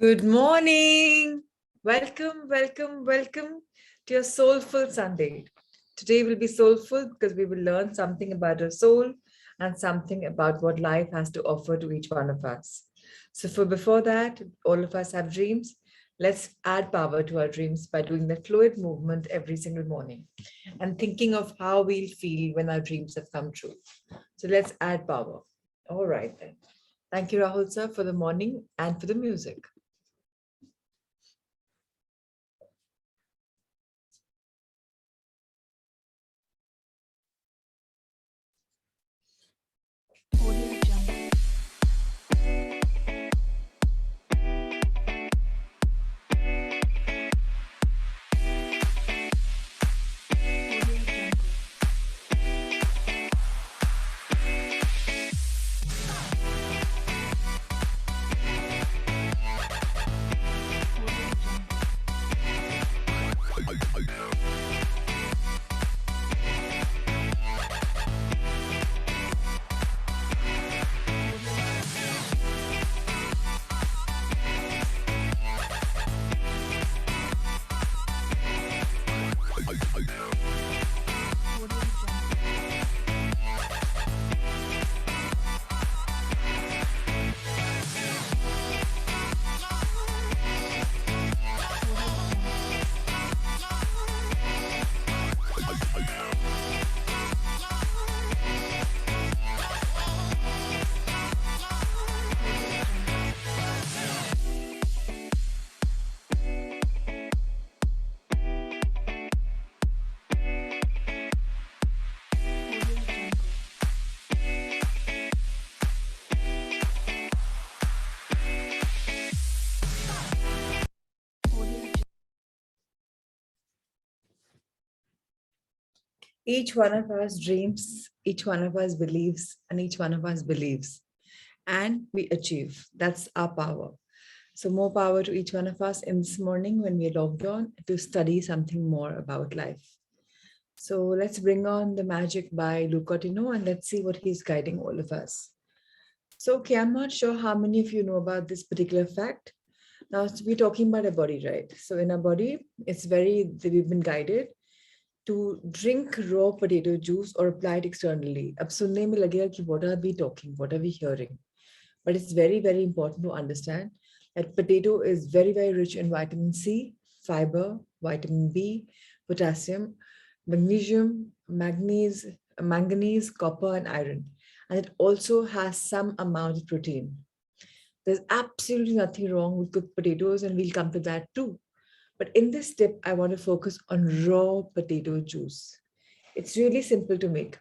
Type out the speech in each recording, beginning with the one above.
Good morning. Welcome to your soulful Sunday. Today will be soulful because we will learn something about our soul and something about what life has to offer to each one of us. So for before that, all of us have dreams. Let's add power to our dreams by doing that fluid movement every single morning and thinking of how we'll feel when our dreams have come true. So let's add power. All right then. Thank you, Rahul sir, for the morning and for the music. Each one of us dreams, each one of us believes, and each one of us believes. And we achieve. That's our power. So more power to each one of us in this morning when we are logged on to study something more about life. So let's bring on the magic by Lucotino and let's see what he's guiding all of us. So, okay, I'm not sure how many of you know about this particular fact. Now, we're talking about a body, right? So in our body, we've been guided to drink raw potato juice or apply it externally. Ab sunne mein lagega ki what are we talking? What are we hearing? But it's very, very important to understand that potato is very, very rich in vitamin C, fiber, vitamin B, potassium, magnesium, manganese, copper, and iron. And it also has some amount of protein. There's absolutely nothing wrong with cooked potatoes, and we'll come to that too. But in this tip, I want to focus on raw potato juice. It's really simple to make.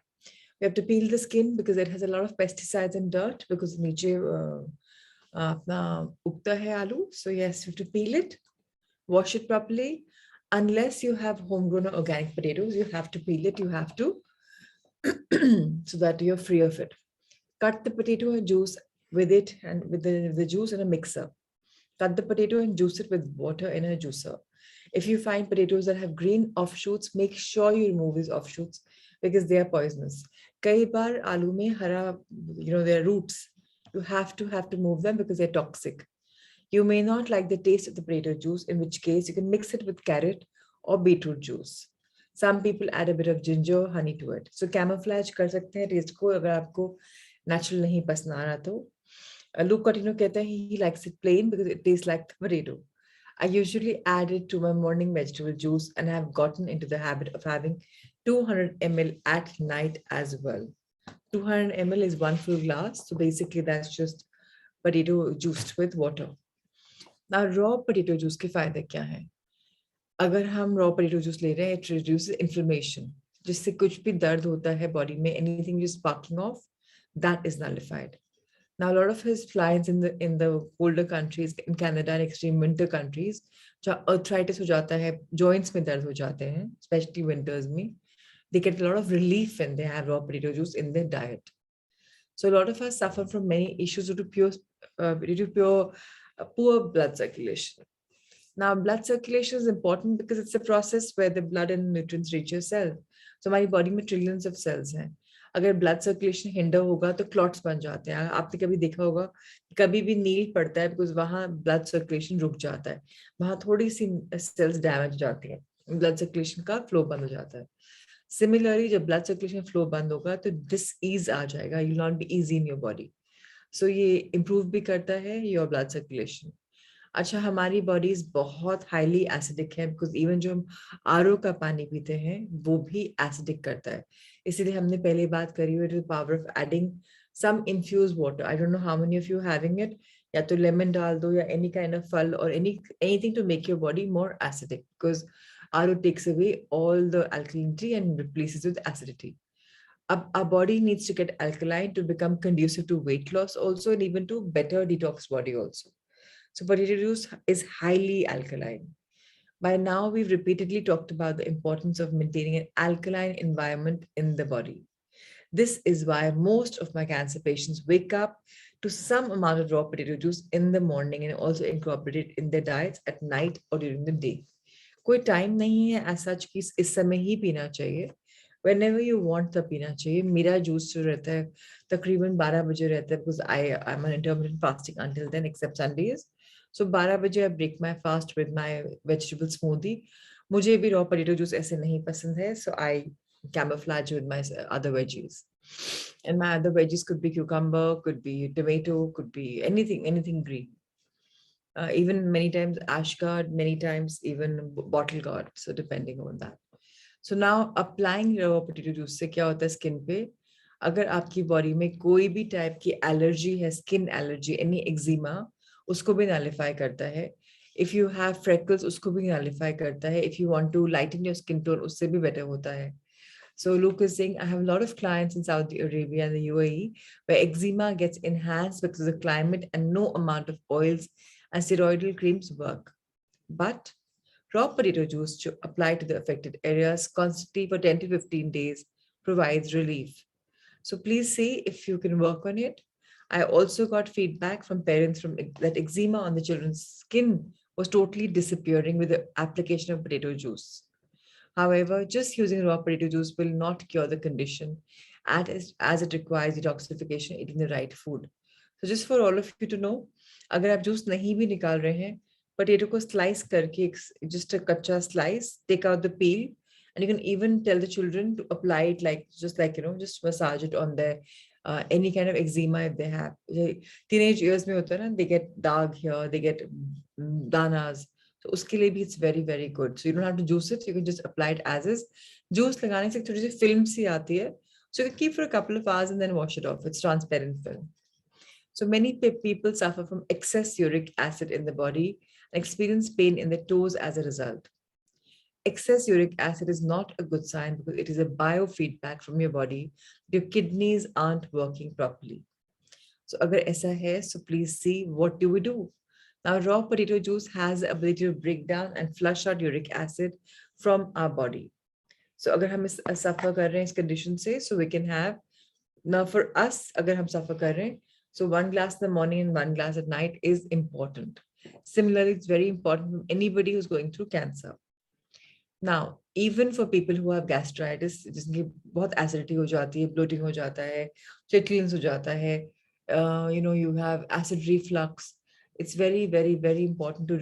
We have to peel the skin because it has a lot of pesticides and dirt because niche अपना उगता है आलू. So yes, you have to peel it, wash it properly. Unless you have homegrown or organic potatoes, you have to peel it. You have to so that you're free of it. Cut the potato and juice with it and with the juice in a mixer. Cut the potato and juice it with water in a juicer. If you find potatoes that have green offshoots, make sure you remove these offshoots because they are poisonous. Kai bar aloo mein hara, their roots. You have to move them because they're toxic. You may not like the taste of the potato juice, in which case you can mix it with carrot or beetroot juice. Some people add a bit of ginger, honey to it. So camouflage कर सकते हैं taste को अगर आपको natural नहीं पसंद आ रहा तो. Luke Cotino कहता है he likes it plain because it tastes like potato. I usually add it to my morning vegetable juice and have gotten into the habit of having 200 ml at night as well. 200 ml is one full glass. So basically that's just potato juiced with water. Now raw potato juice के फायदे क्या हैं? अगर हम raw potato juice ले रहे हैं, it reduces inflammation. जिससे कुछ भी दर्द होता है body में, anything just sparking off, that is nullified. Now, a lot of his clients in the colder countries, in Canada and extreme winter countries, जहाँ arthritis हो जाता है, joints में दर्द हो जाते हैं, especially winters में, they get a lot of relief when they have raw potato juice in their diet. So a lot of us suffer from many issues due to poor blood circulation. Now, blood circulation is important because it's a process where the blood and nutrients reach your cell. So हमारी body में trillions of cells हैं. अगर blood circulation hinder होगा तो clots बन जाते हैं. आपने कभी देखा होगा, कभी भी नील पड़ता है बिकॉज वहां ब्लड सर्कुलेशन रुक जाता है, वहां थोड़ी सी सेल्स डैमेज हो जाती है, ब्लड सर्कुलेशन का फ्लो बंद हो जाता है. सिमिलरली जब ब्लड सर्कुलेशन फ्लो बंद होगा तो डिस ईज आ जाएगा, you not be easy in your body. So ये इम्प्रूव भी करता है योर ब्लड सर्कुलेशन. अच्छा, हमारी बॉडीज बहुत हाईली एसिडिक है बिकॉज इवन जो हम आरओ का पानी पीते हैं वो भी एसिडिक करता है. इसीलिए हमने पहले बात करी हुई power of adding some infuse water. I don't know how many of you having it. या तो लेमन डाल दो या एनी काइंड ऑफ फल और anything to make your body more acidic because RO takes away all the alkalinity and replaces with acidity. Our body needs to get alkaline to become conducive to weight loss also and even to better detox body also. So potato juice is highly alkaline. By now, we've repeatedly talked about the importance of maintaining an alkaline environment in the body. This is why most of my cancer patients wake up to some amount of raw potato juice in the morning and also incorporate it in their diets at night or during the day. कोई time नहीं है ऐसा कि इस समय ही पीना चाहिए. Whenever you want तब पीना चाहिए. मेरा जूस जो रहता है तकरीबन 12 बजे रहता है because I'm on intermittent fasting until then except Sundays. So 12 बजे I break my fast with my vegetable smoothie. मुझे भी raw potato juice ऐसे नहीं पसंद है, so I camouflage with my other veggies. And my other veggies could be cucumber, could be tomato, could be anything green. Even many times ash guard, many times even bottle guard. So depending on that. So now applying raw potato juice से क्या होता है skin पे. अगर आपकी body में कोई भी टाइप की एलर्जी है, स्किन एलर्जी, एनी एक्जिमा, उसको भी नलिफाई करता है. इफ यू हैव फ्रेकल्स उसको भी नलिफाई करता है. If you want to lighten your skin tone उससे भी बेटर होता है. So Luke is saying, I have a lot of clients in Saudi Arabia and the UAE where eczema gets enhanced because of the climate and no amount of oils and steroidal creams work. But raw potato juice to apply to the affected areas constantly for 10 to 15 days provides relief. So please see if you can work on it. I also got feedback from parents from that eczema on the children's skin was totally disappearing with the application of potato juice. However, just using raw potato juice will not cure the condition as it requires detoxification eating the right food. So just for all of you to know, अगर आप juice नहीं भी निकाल रहे हैं, potato को slice करके just a कच्चा slice, take out the peel, and you can even tell the children to apply it like just massage it on their any kind of eczema if they have. Teenage years में होता है ना, they get dag here, they get danas. तो उसके लिए भी it's very very good. So you don't have to juice it, you can just apply it as is. Juice लगाने से थोड़ी सी film सी आती है, so you can keep for a couple of hours and then wash it off. It's transparent film. So many people suffer from excess uric acid in the body and experience pain in the toes as a result. Excess uric acid is not a good sign because it is a biofeedback from your body. Your kidneys aren't working properly. So agar aisa hai, so please see what do we do. Now, raw potato juice has the ability to break down and flush out uric acid from our body. So agar hum suffer kar rahe hain is condition se, so we can have, now for us, agar hum suffer kar rahe hain, so 1 glass in the morning and 1 glass at night is important. Similarly, it's very important for anybody who's going through cancer. Now, even for people who have gastritis, जिसकी बहुत acidity हो जाती है, bloating हो जाता है, flatulence हो जाता है, you have acid reflux. It's very, very, very important to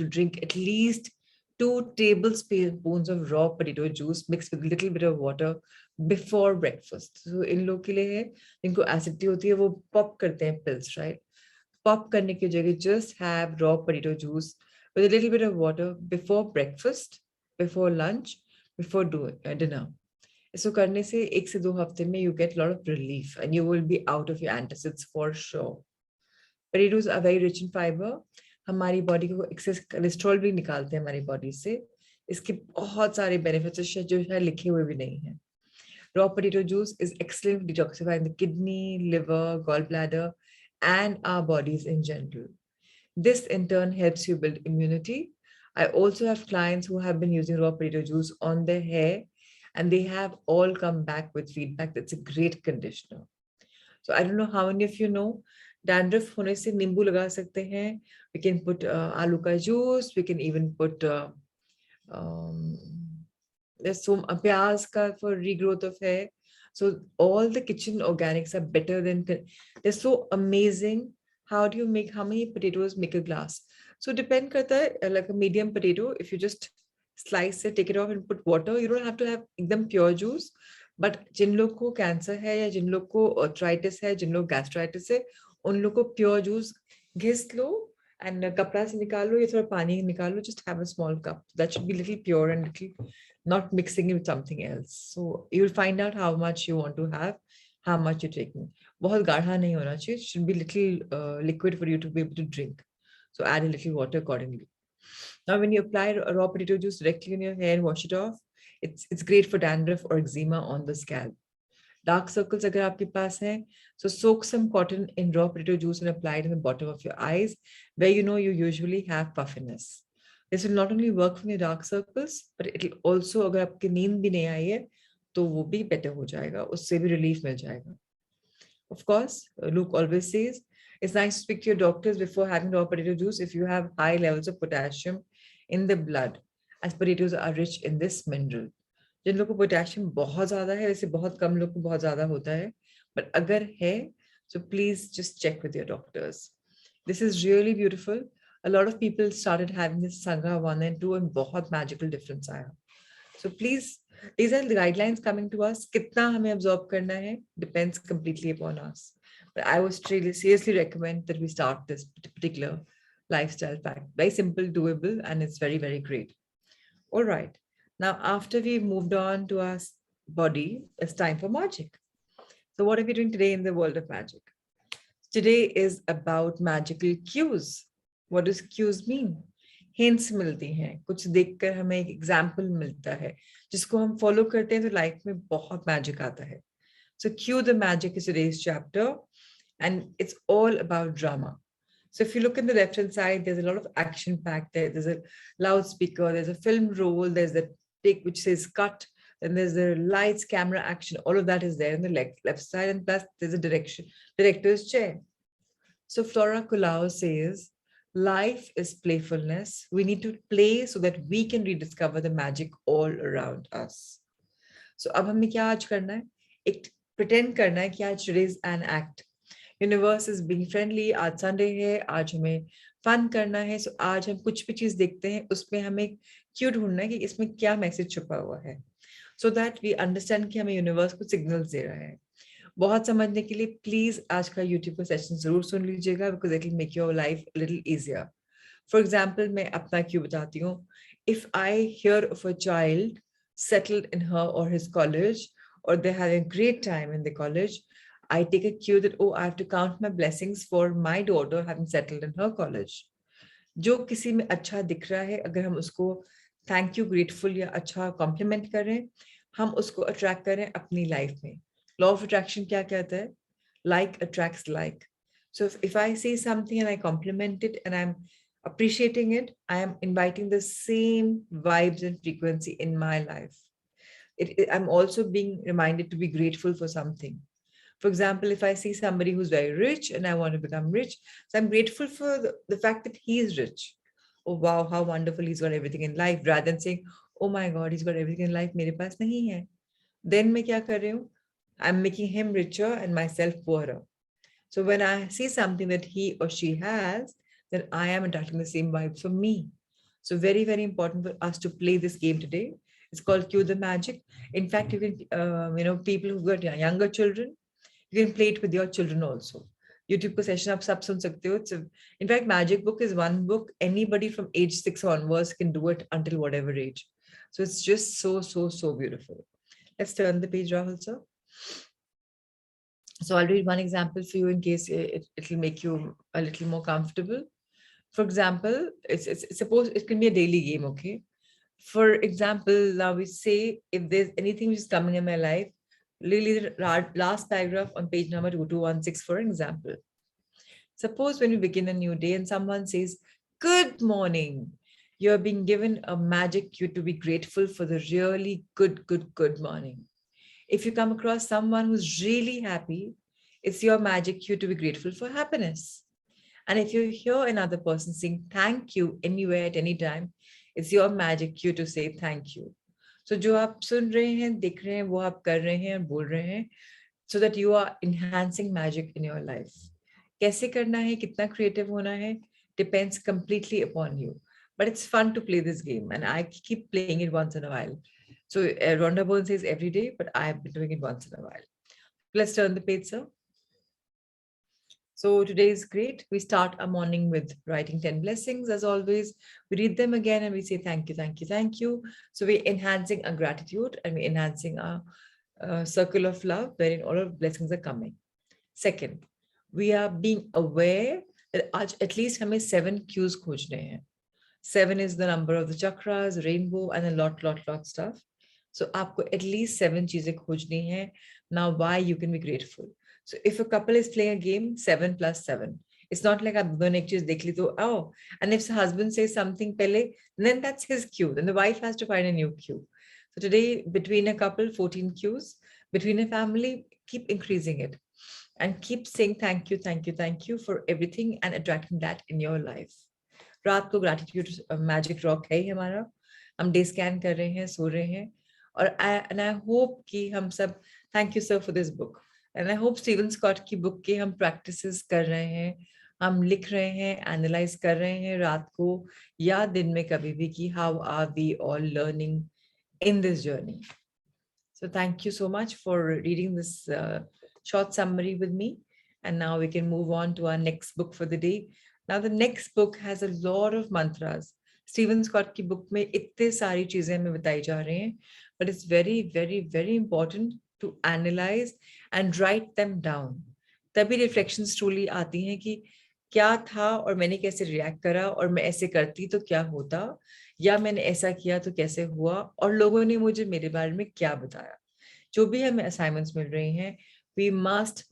drink at least 2 tablespoons of raw potato juice mixed with a little bit of water before breakfast. So इन लोग के लिए है, इनको acidity होती है, वो pop करते हैं pills, right? Pop करने की जगह just have raw potato juice with a little bit of water before breakfast, before lunch, before dinner. So करने से 1 से 2 हफ्ते में you get a lot of relief and you will be out of your antacids for sure. Potatoes are very rich in fiber. हमारी body को excess cholesterol भी निकालते हैं हमारी बॉडी से. इसके बहुत सारे बेनिफिट्स जो शायद लिखे हुए भी नहीं हैं. Raw potato juice is excellent for detoxifying the kidney, liver, gallbladder, and our bodies in general. This in turn helps you build immunity. I also have clients who have been using raw potato juice on their hair and they have all come back with feedback that's a great conditioner. So I don't know how many of you know, dandruff होने से नींबू लगा सकते हैं. We can put आलू का juice. We can even put there's some प्याज का for regrowth of hair. So all the kitchen organics are better than, they're so amazing. How do you make, how many potatoes make a glass? So depend karta hai, like a medium potato, if you just slice it, take it off and put water, you don't have to have एकदम pure juice. But जिन लोग को cancer है या जिन लोग को arthritis है, जिन लोग gastritis है, उन लोग को pure juice घिस लो and कपड़ा से निकालो या थोड़ा पानी निकालो, just have a small cup. That should be little pure and little not mixing it with something else. So you'll find out how much you want to have, how much you're taking. बहुत गाढ़ा नहीं होना चाहिए. It should be little liquid for you to be able to drink. So add a little water accordingly. Now, when you apply raw potato juice directly on your hair and wash it off, it's great for dandruff or eczema on the scalp. Dark circles अगर आपके पास हैं, so soak some cotton in raw potato juice and apply it in the bottom of your eyes, where you know you usually have puffiness. This will not only work for your dark circles, but it will also, अगर आपकी नींद भी नहीं आई है, तो वो भी better हो जाएगा, उससे भी relief मिल जाएगा. Of course, Luke always says, it's nice to speak to your doctors before having raw potato juice if you have high levels of potassium in the blood, as potatoes are rich in this mineral. जिन लोगों को potassium बहुत ज्यादा है, वैसे बहुत कम लोग को बहुत ज्यादा होता है, बट अगर है, so please just check with your doctors. This is really beautiful. A lot of people started having this Sangha 1 and 2 and बहुत magical difference आया. So please, these are the guidelines coming to us. कितना हमें absorb करना है depends completely upon us. But I would really seriously recommend that we start this particular lifestyle pack. Very simple, doable, and it's very, very great. All right. Now, after we've moved on to our body, it's time for magic. So what are we doing today in the world of magic? Today is about magical cues. What does cues mean? Hints मिलती हैं, कुछ देखकर हमें एक example मिलता है जिसको हम फॉलो करते हैं तो लाइफ में बहुत मैजिक आता है. So cue the magic is today's chapter, and it's all about drama. So if you look in the left-hand side, there's a lot of action packed there. There's a loudspeaker, there's a film roll, there's the tick which says cut, then there's the lights, camera, action, all of that is there in the left side, and plus there's a director's chair. So Flora Kulau says, life is playfulness. We need to play so that we can rediscover the magic all around us. So अब हमें क्या आज करना है? एक pretend करना है कि आज today's an act. Universe is being friendly. आज Sunday है, आज हमें fun करना है. So आज हम कुछ भी चीज देखते हैं, उसमें हमें क्यों ढूंढना है कि इसमें क्या मैसेज छुपा हुआ है. So that we understand कि हमें universe को signals दे रहा है. बहुत समझने के लिए प्लीज आज का यूट्यूब का सेशन जरूर सुन लीजिएगा, because it will make your life little easier. For example, मैं अपना क्यों बताती हूँ. If I hear of a child settled in her or his college, or they're having a great time in the college, I take a cue that, oh, I have to count my blessings for my daughter having settled in her college. जो किसी में अच्छा दिख रहा है, अगर हम उसको थैंक यू, ग्रेटफुल या अच्छा कॉम्प्लीमेंट करें, हम उसको अट्रैक्ट करें अपनी लाइफ में. लॉ ऑफ अट्रैक्शन क्या कहता है? Like attracts like. So if I see something and I compliment it and I'm appreciating it, I am inviting the same vibes and frequency in my life. I'm also being reminded to be grateful for something. For example, if I see somebody who's very rich and I want to become rich, so I'm grateful for the fact that he is rich. Oh, wow, how wonderful, he's got everything in life, rather than saying, oh my God, he's got everything in life, मेरे पास नहीं है. Then मैं क्या कर रही हूँ? I'm making him richer and myself poorer. So when I see something that he or she has, then I am attracting the same vibes for me. So very, very important for us to play this game today. It's called Cue the Magic. In fact, you can, people who've got younger children, you can play it with your children also. YouTube ko session aap sab sun sakte ho. In fact, Magic Book is one book. Anybody from age 6 onwards can do it until whatever age. So it's just so, so, so beautiful. Let's turn the page, Rahul sir. So I'll read one example for you in case it'll make you a little more comfortable. For example, it's suppose it can be a daily game, okay? For example, now we say if there's anything which is coming in my life, really the last paragraph on page number 2216, for example. Suppose when you begin a new day and someone says, good morning, you're being given a magic cue to be grateful for the really good morning. If you come across someone who's really happy, it's your magic cue to be grateful for happiness. And if you hear another person saying thank you anywhere at any time, it's your magic cue to say thank you. So जो आप सुन रहे हैं, देख रहे हैं, वो आप कर रहे हैं और बोल रहे हैं, so that you are enhancing magic in your life. कैसे करना है, कितना creative होना है, depends completely upon you. But it's fun to play this game, and I keep playing it once in a while. So Rhonda Byrne says every day, but I've been doing it once in a while. Let's turn the page, sir. So today is great. We start our morning with writing 10 blessings. As always, we read them again and we say thank you, thank you, thank you. So we're enhancing our gratitude and we're enhancing our circle of love wherein all of blessings are coming. Second, we are being aware that at least हमें 7 cues खोजने हैं. 7 is the number of the chakras, rainbow, and a lot stuff. So आपको at least 7 चीजें खोजनी है. Now, why you can be grateful. So if a couple is playing a game, 7 plus 7. It's not like आप दोनों एक चीज देख ली तो oh. And if the husband says something पहले, then that's his cue. Then the wife has to find a new cue. So today, between a couple, 14 cues. Between a family, keep increasing it. And keep saying thank you for everything and attracting that in your life. रात को gratitude magic rock है ही हमारा. हम day scan कर रहे हैं, सो रहे हैं. और आई होप कि हम सब, thank you sir for this book, and I hope Steven Scott की बुक के हम प्रैक्टिसेस कर रहे हैं, हम लिख रहे हैं, एनालाइज कर रहे हैं रात को या दिन में कभी भी कि how are we all learning in this journey. So thank you so much for reading this short summary with me. And now we can move on to our next book for the day. Now the next book has a lot of mantras. Stephen Scott की book में इतने सारी चीजें हमें बताई जा रही हैं, but it's very, very, very important to analyze and write them down. तभी reflections truly आती हैं कि क्या था और मैंने कैसे react करा, और मैं ऐसे करती तो क्या होता, या मैंने ऐसा किया तो कैसे हुआ, और लोगों ने मुझे मेरे बारे में क्या बताया. जो भी हमें assignments मिल रही हैं, we must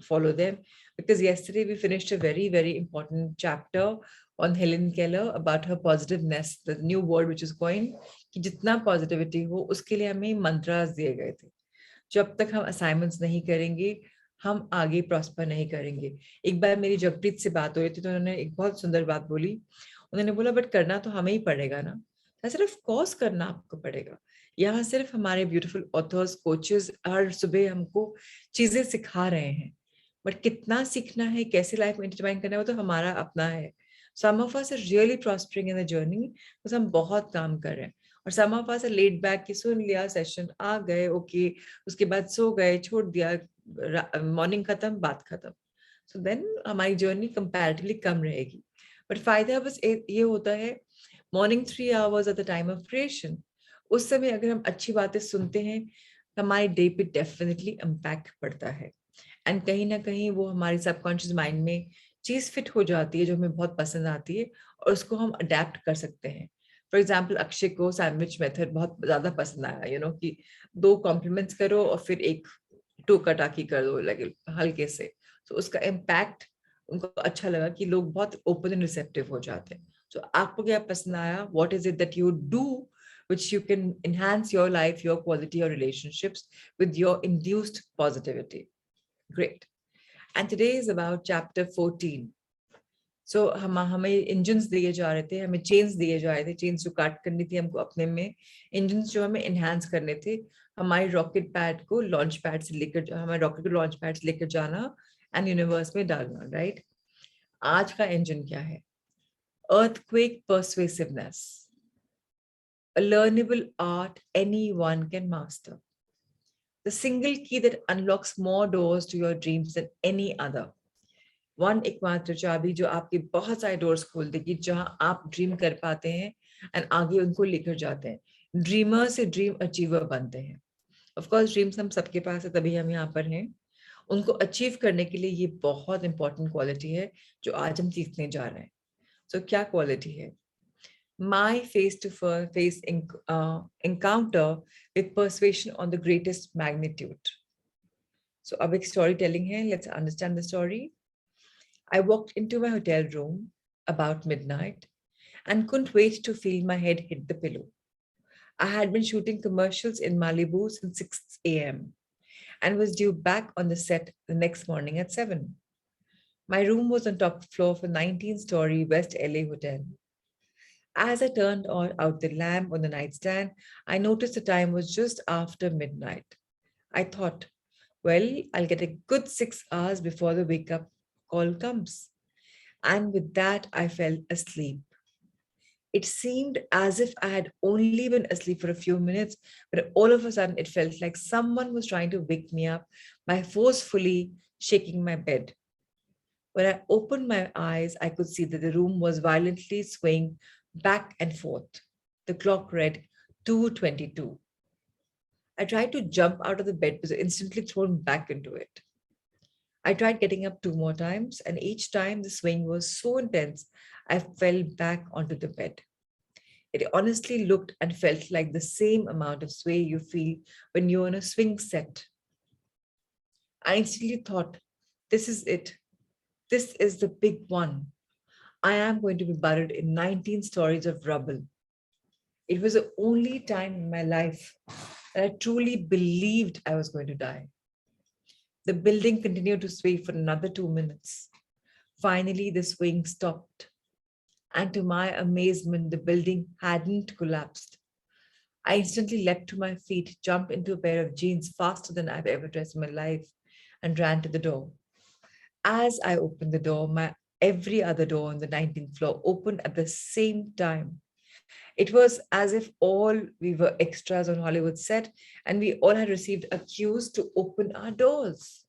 follow them, because yesterday we finished a very, very important chapter on Helen Keller about her positiveness, the new word which is coined, कि जितना positivity हो उसके लिए हमें mantras दिए गए थे. जब तक हम assignments नहीं करेंगे, हम आगे prosper नहीं करेंगे. एक बार मेरी जगप्रीत से बात हो रही थी तो उन्होंने एक बहुत सुंदर बात बोली. उन्होंने बोला बट करना तो हमें ही पड़ेगा ना. सिर्फ कोर्स करना आपको पड़ेगा. यहाँ सिर्फ हमारे ब्यूटीफुल ऑथर्स, कोचेस हर सुबह हमको चीजें सिखा रहे हैं, बट कितना सीखना है, कैसे लाइफ में इंटरवाइन करना है, वो तो हमारा अपना है. Some of us are really prospering in the journey, बस हम बहुत काम कर रहे हैं. और some of us are laid back कि सुन लिया सेशन, आ गए, ओके, उसके बाद सो गए, छोड़ दिया, मॉर्निंग खत्म, बात खत्म. सो देन हमारी जर्नी कंपैरेटिवली कम रहेगी. बट फायदा बस ये होता है, morning 3 hours at the time of creation, उस समय अगर हम अच्छी बातें सुनते हैं, हमारे डे पे डेफिनेटली इम्पैक्ट पड़ता है. एंड कहीं ना कहीं वो हमारे सबकॉन्शियस माइंड में चीज फिट हो जाती है जो हमें बहुत पसंद आती है, और उसको हम अडेप्ट कर सकते हैं. फॉर एग्जाम्पल, अक्षय को सैंडविच मेथड बहुत ज्यादा पसंद आया, कि 2 कॉम्प्लीमेंट्स करो और फिर एक टोका टाकी कर दो लगे हल्के से. तो उसका इम्पैक्ट उनको अच्छा लगा कि लोग बहुत ओपन एंड रिसेप्टिव हो जाते हैं. तो आपको क्या पसंद आया? What is it that you do which you can enhance your life, your quality, your relationships with your induced positivity? Great. And today is about chapter 14. So हमें इंजन्स दिए जा रहे थे, हमें चेन्स दिए जा रहे थे, चेन्स जो काट करनी थी हमको अपने में, इंजन्स जो हमें एनहांस करने थे, हमारे रॉकेट पैड को लॉन्च पैड से लेकर, हमारे रॉकेट को लॉन्च पैड से लेकर जाना एंड यूनिवर्स में डालना. राइट? आज का इंजन क्या है? Earthquake persuasiveness, a learnable art anyone can master. The single key that unlocks more doors to your dreams than any other. One एकमात्र चाबी जो आपके बहुत सारे डोर्स खोल देगी, जहां आप ड्रीम कर पाते हैं एंड आगे उनको लेकर जाते हैं. ड्रीमर से ड्रीम अचीवर बनते हैं. ऑफ कोर्स ड्रीम्स हम सबके पास है, तभी हम यहाँ पर हैं. उनको अचीव करने के लिए ये बहुत इंपॉर्टेंट क्वालिटी है जो आज हम सीखने जा रहे हैं. सो क्या क्वालिटी है? My face-to-face encounter with persuasion on the greatest magnitude. So अब एक storytelling है. Let's understand the story. I walked into my hotel room about midnight and couldn't wait to feel my head hit the pillow. I had been shooting commercials in Malibu since 6 a.m. and was due back on the set the next morning at 7. My room was on top floor of a 19-story West LA hotel. As I turned out the lamp on the nightstand, I noticed the time was just after midnight. I thought, well, I'll get a good 6 hours before the wake up call comes. And with that, I fell asleep. It seemed as if I had only been asleep for a few minutes, but all of a sudden it felt like someone was trying to wake me up by forcefully shaking my bed. When I opened my eyes, I could see that the room was violently swaying back and forth. The clock read 2:22. I tried to jump out of the bed, but was instantly thrown back into it. I tried getting up 2 more times, and each time the swing was so intense, I fell back onto the bed. It honestly looked and felt like the same amount of sway you feel when you're on a swing set. I instantly thought, this is it. This is the big one. I am going to be buried in 19 stories of rubble. It was the only time in my life that I truly believed I was going to die. The building continued to sway for another 2 minutes. Finally, the swing stopped. And to my amazement, the building hadn't collapsed. I instantly leapt to my feet, jumped into a pair of jeans faster than I've ever dressed in my life, and ran to the door. As I opened the door, my every other door on the 19th floor opened at the same time. It was as if all we were extras on Hollywood set and we all had received a cues to open our doors.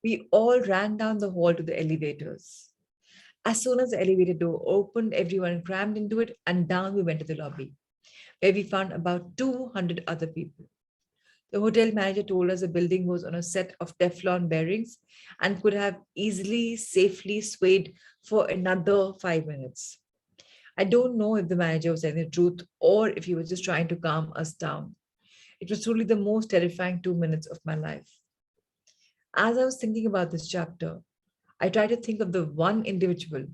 We all ran down the hall to the elevators. As soon as the elevator door opened, everyone crammed into it and down we went to the lobby, where we found about 200 other people. The hotel manager told us the building was on a set of Teflon bearings and could have easily, safely swayed for another 5 minutes. I don't know if the manager was telling the truth or if he was just trying to calm us down. It was truly the most terrifying 2 minutes of my life. As I was thinking about this chapter, I tried to think of the one individual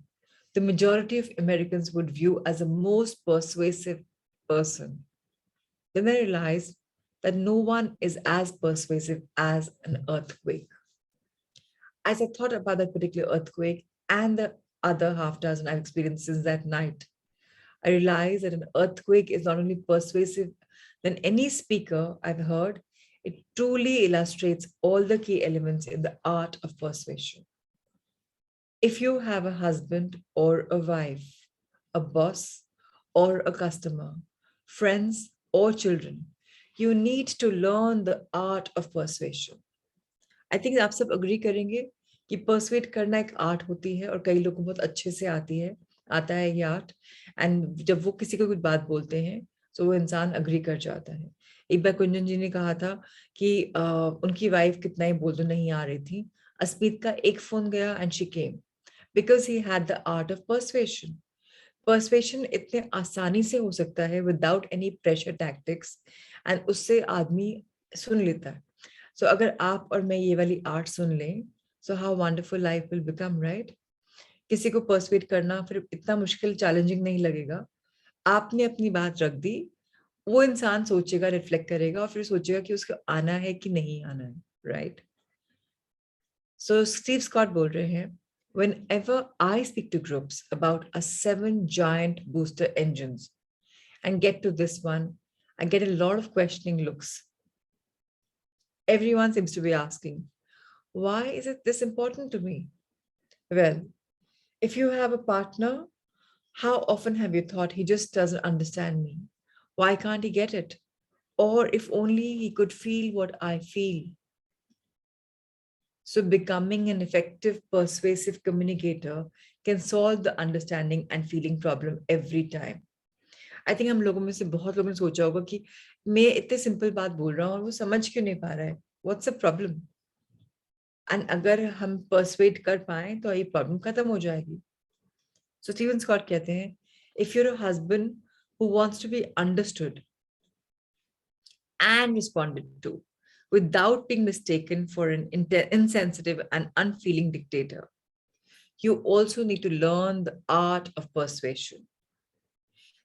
the majority of Americans would view as the most persuasive person. Then I realized that no one is as persuasive as an earthquake. As I thought about that particular earthquake and the other half dozen I've experienced since that night, I realized that an earthquake is not only persuasive than any speaker I've heard, it truly illustrates all the key elements in the art of persuasion. If you have a husband or a wife, a boss or a customer, friends or children, you need to learn the art of persuasion. I think आप सब agree करेंगे कि persuade करना एक art होती है और कई लोगों को बहुत अच्छे से आती है आता है ये आर्ट एंड जब वो किसी को कुछ बात बोलते हैं तो वो इंसान अग्री कर जाता है एक बार कुंजन जी ने कहा था कि उनकी वाइफ कितना ही बोल दो नहीं आ रही थी अस्मीत का एक फोन गया and she came because he had the art of persuasion persuasion इतने आसानी से हो सकता है without any pressure tactics and उससे आदमी सुन लेता है सो अगर आप और मैं ये वाली आर्ट सुन लें so how wonderful life will become right किसी को परसुएट करना फिर इतना मुश्किल चैलेंजिंग नहीं लगेगा आपने अपनी बात रख दी वो इंसान सोचेगा रिफ्लेक्ट करेगा और फिर सोचेगा कि उसको आना है कि नहीं आना है राइट सो स्टीव स्कॉट बोल रहे हैं whenever I speak to groups about a 7 giant booster engines and get to this one, I get a lot of questioning looks. Everyone seems to be asking, why is it this important to me? Well, if you have a partner, how often have you thought he just doesn't understand me? Why can't he get it? Or if only he could feel what I feel. So, becoming an effective, persuasive communicator can solve the understanding and feeling problem every time. I think हम लोगों में से बहुत लोगों ने सोचा होगा कि मैं इतने सिंपल बात बोल रहा हूँ और वो समझ क्यों नहीं पा रहा है व्हाट्स अ प्रॉब्लम एंड अगर हम परसुएट कर पाए तो ये प्रॉब्लम खत्म हो जाएगी सो स्टीवन स्कॉट कहते हैं if you're a husband who wants to be understood and responded to without being mistaken for an insensitive and unfeeling dictator. You also need to learn the art of persuasion.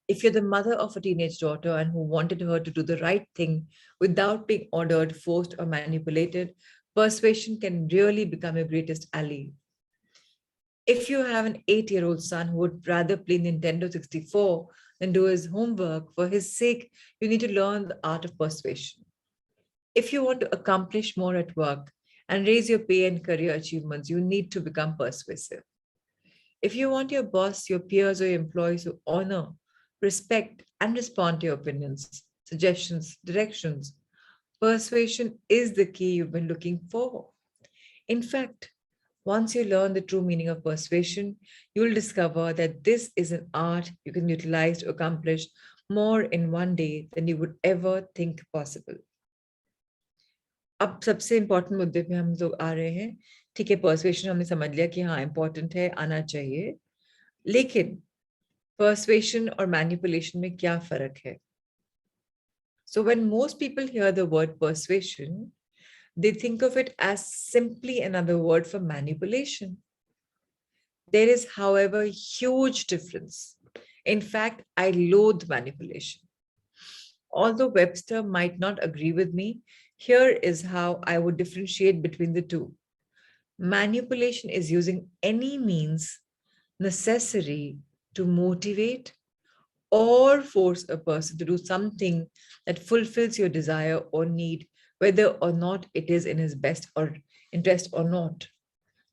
If you're the mother of a teenage daughter and who wanted her to do the right thing without being ordered, forced, or manipulated, persuasion can really become your greatest ally. If you have an 8-year-old son who would rather play Nintendo 64 than do his homework, for his sake, you need to learn the art of persuasion. If you want to accomplish more at work and raise your pay and career achievements, you need to become persuasive. If you want your boss, your peers, or your employees to honor, respect, and respond to your opinions, suggestions, directions, persuasion is the key you've been looking for. In fact, once you learn the true meaning of persuasion, you will discover that this is an art you can utilize to accomplish more in one day than you would ever think possible. अब सबसे important मुद्दे पे हम लोग आ रहे हैं. ठीक है, पर्सुएशन हमने समझ लिया कि हाँ इम्पोर्टेंट है, आना चाहिए, लेकिन पर्सुएशन और मैनिपुलेशन में क्या फर्क है? So when most people hear the word persuasion, they think of it as simply another word for manipulation. There is, however, a huge difference. In fact, I loathe manipulation. Although Webster might not agree with me, here is how I would differentiate between the two. Manipulation is using any means necessary to motivate or force a person to do something that fulfills your desire or need, whether or not it is in his best or interest or not.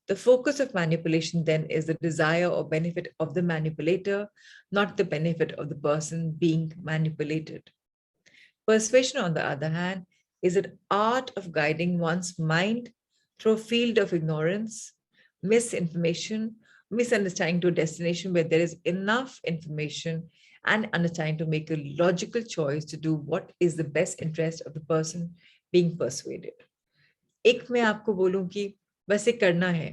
The focus of manipulation then is the desire or benefit of the manipulator, not the benefit of the person being manipulated. Persuasion, on the other hand, is an art of guiding one's mind through a field of ignorance, misinformation, misunderstanding to a destination where there is enough information and understanding to make a logical choice to do what is the best interest of the person being persuaded. एक मैं आपको बोलूं कि बस ये करना है,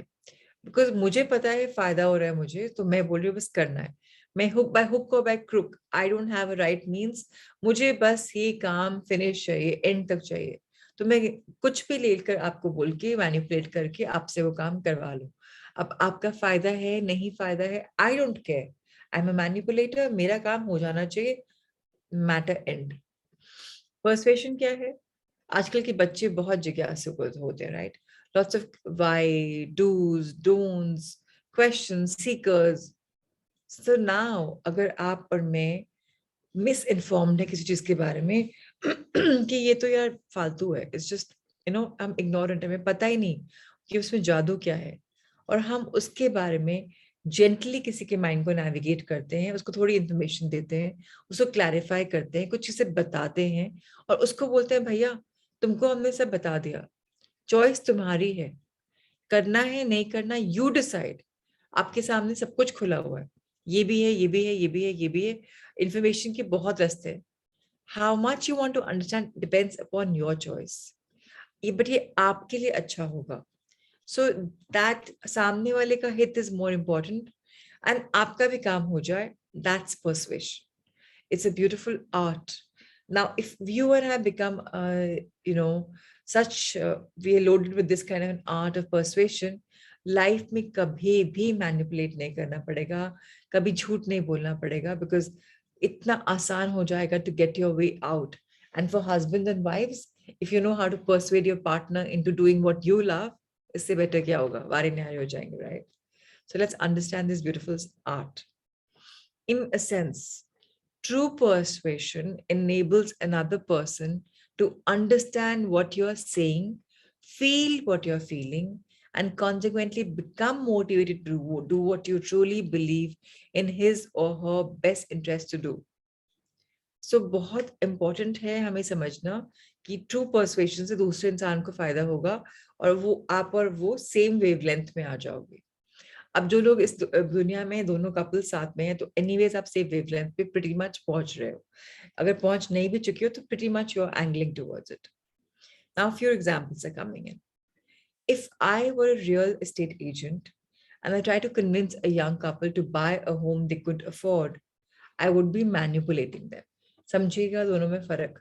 because मुझे पता है फायदा हो रहा है मुझे, तो मैं बोल रही हूँ बस करना है. मैं हुक और by crook, I don't have a right means, मुझे बस ये काम फिनिश चाहिए, एंड तक चाहिए, तो मैं कुछ भी लेकर आपको बोल के मैनिपुलेट करके आपसे वो काम करवा लूं. अब आपका फायदा है नहीं फायदा है, I don't care, I am a manipulator, मेरा काम हो जाना चाहिए, मैटर एंड. पर्सुएशन क्या है? आजकल के बच्चे बहुत जिज्ञासु होते हैं, right? Lots of why, do's, don'ts, questions, seekers. So now, अगर आप और मैं मिस इन्फॉर्म्ड है किसी चीज के बारे में कि ये तो यार फालतू है, इट्स जस्ट हम इग्नोरेंट है, हमें पता ही नहीं कि उसमें जादू क्या है, और हम उसके बारे में जेंटली किसी के माइंड को नेविगेट करते हैं, उसको थोड़ी इंफॉर्मेशन देते हैं, उसको क्लैरिफाई करते हैं, कुछ चीजें बताते हैं, और उसको बोलते हैं भैया तुमको हमने सब बता दिया, चॉइस तुम्हारी है, करना है नहीं करना, यू डिसाइड, आपके सामने सब कुछ खुला हुआ है, ये भी है ये भी है ये भी है ये भी है, इंफॉर्मेशन के बहुत रास्ते हैं. How much you want to understand depends upon your choice, ये बट ये आपके लिए अच्छा होगा. सो दैट सामने वाले का हित इज मोर इम्पोर्टेंट एंड आपका भी काम हो जाए, that's persuasion. It's a beautiful art. Now, if viewer have become, such, we are loaded with this kind of an art of persuasion, life में कभी भी मैनिपुलेट नहीं करना पड़ेगा, कभी झूठ नहीं बोलना पड़ेगा, बिकॉज इतना आसान हो जाएगा to get your way out. And for husband and wifes, if you know how to persuade your partner into doing what you love, इससे बेटर क्या होगा, वारे न्यारे हो जाएंगे, right? So let's understand this beautiful art. In a sense, true persuasion enables another person to understand what you're saying, feel what you're feeling, and consequently become motivated to do what you truly believe in his or her best interest to do. So बहुत important है हमें समझना कि true persuasion से दूसरे इंसान को फायदा होगा, और वो आप और वो सेम वेवलेंथ में आ जाओगे. अब जो लोग इस दुनिया में दोनों कपल साथ में हैं, तो एनीवेज आप सेम वेवलेंथ पे प्रीटी मच पहुंच रहे हो. अगर पहुंच नहीं भी चुके हो तो pretty much you are angling towards it. Now few examples are coming in. If I were a real estate agent and I tried to convince a young couple to buy a home they could afford, I would be manipulating them. समझिएगा दोनों में फर्क.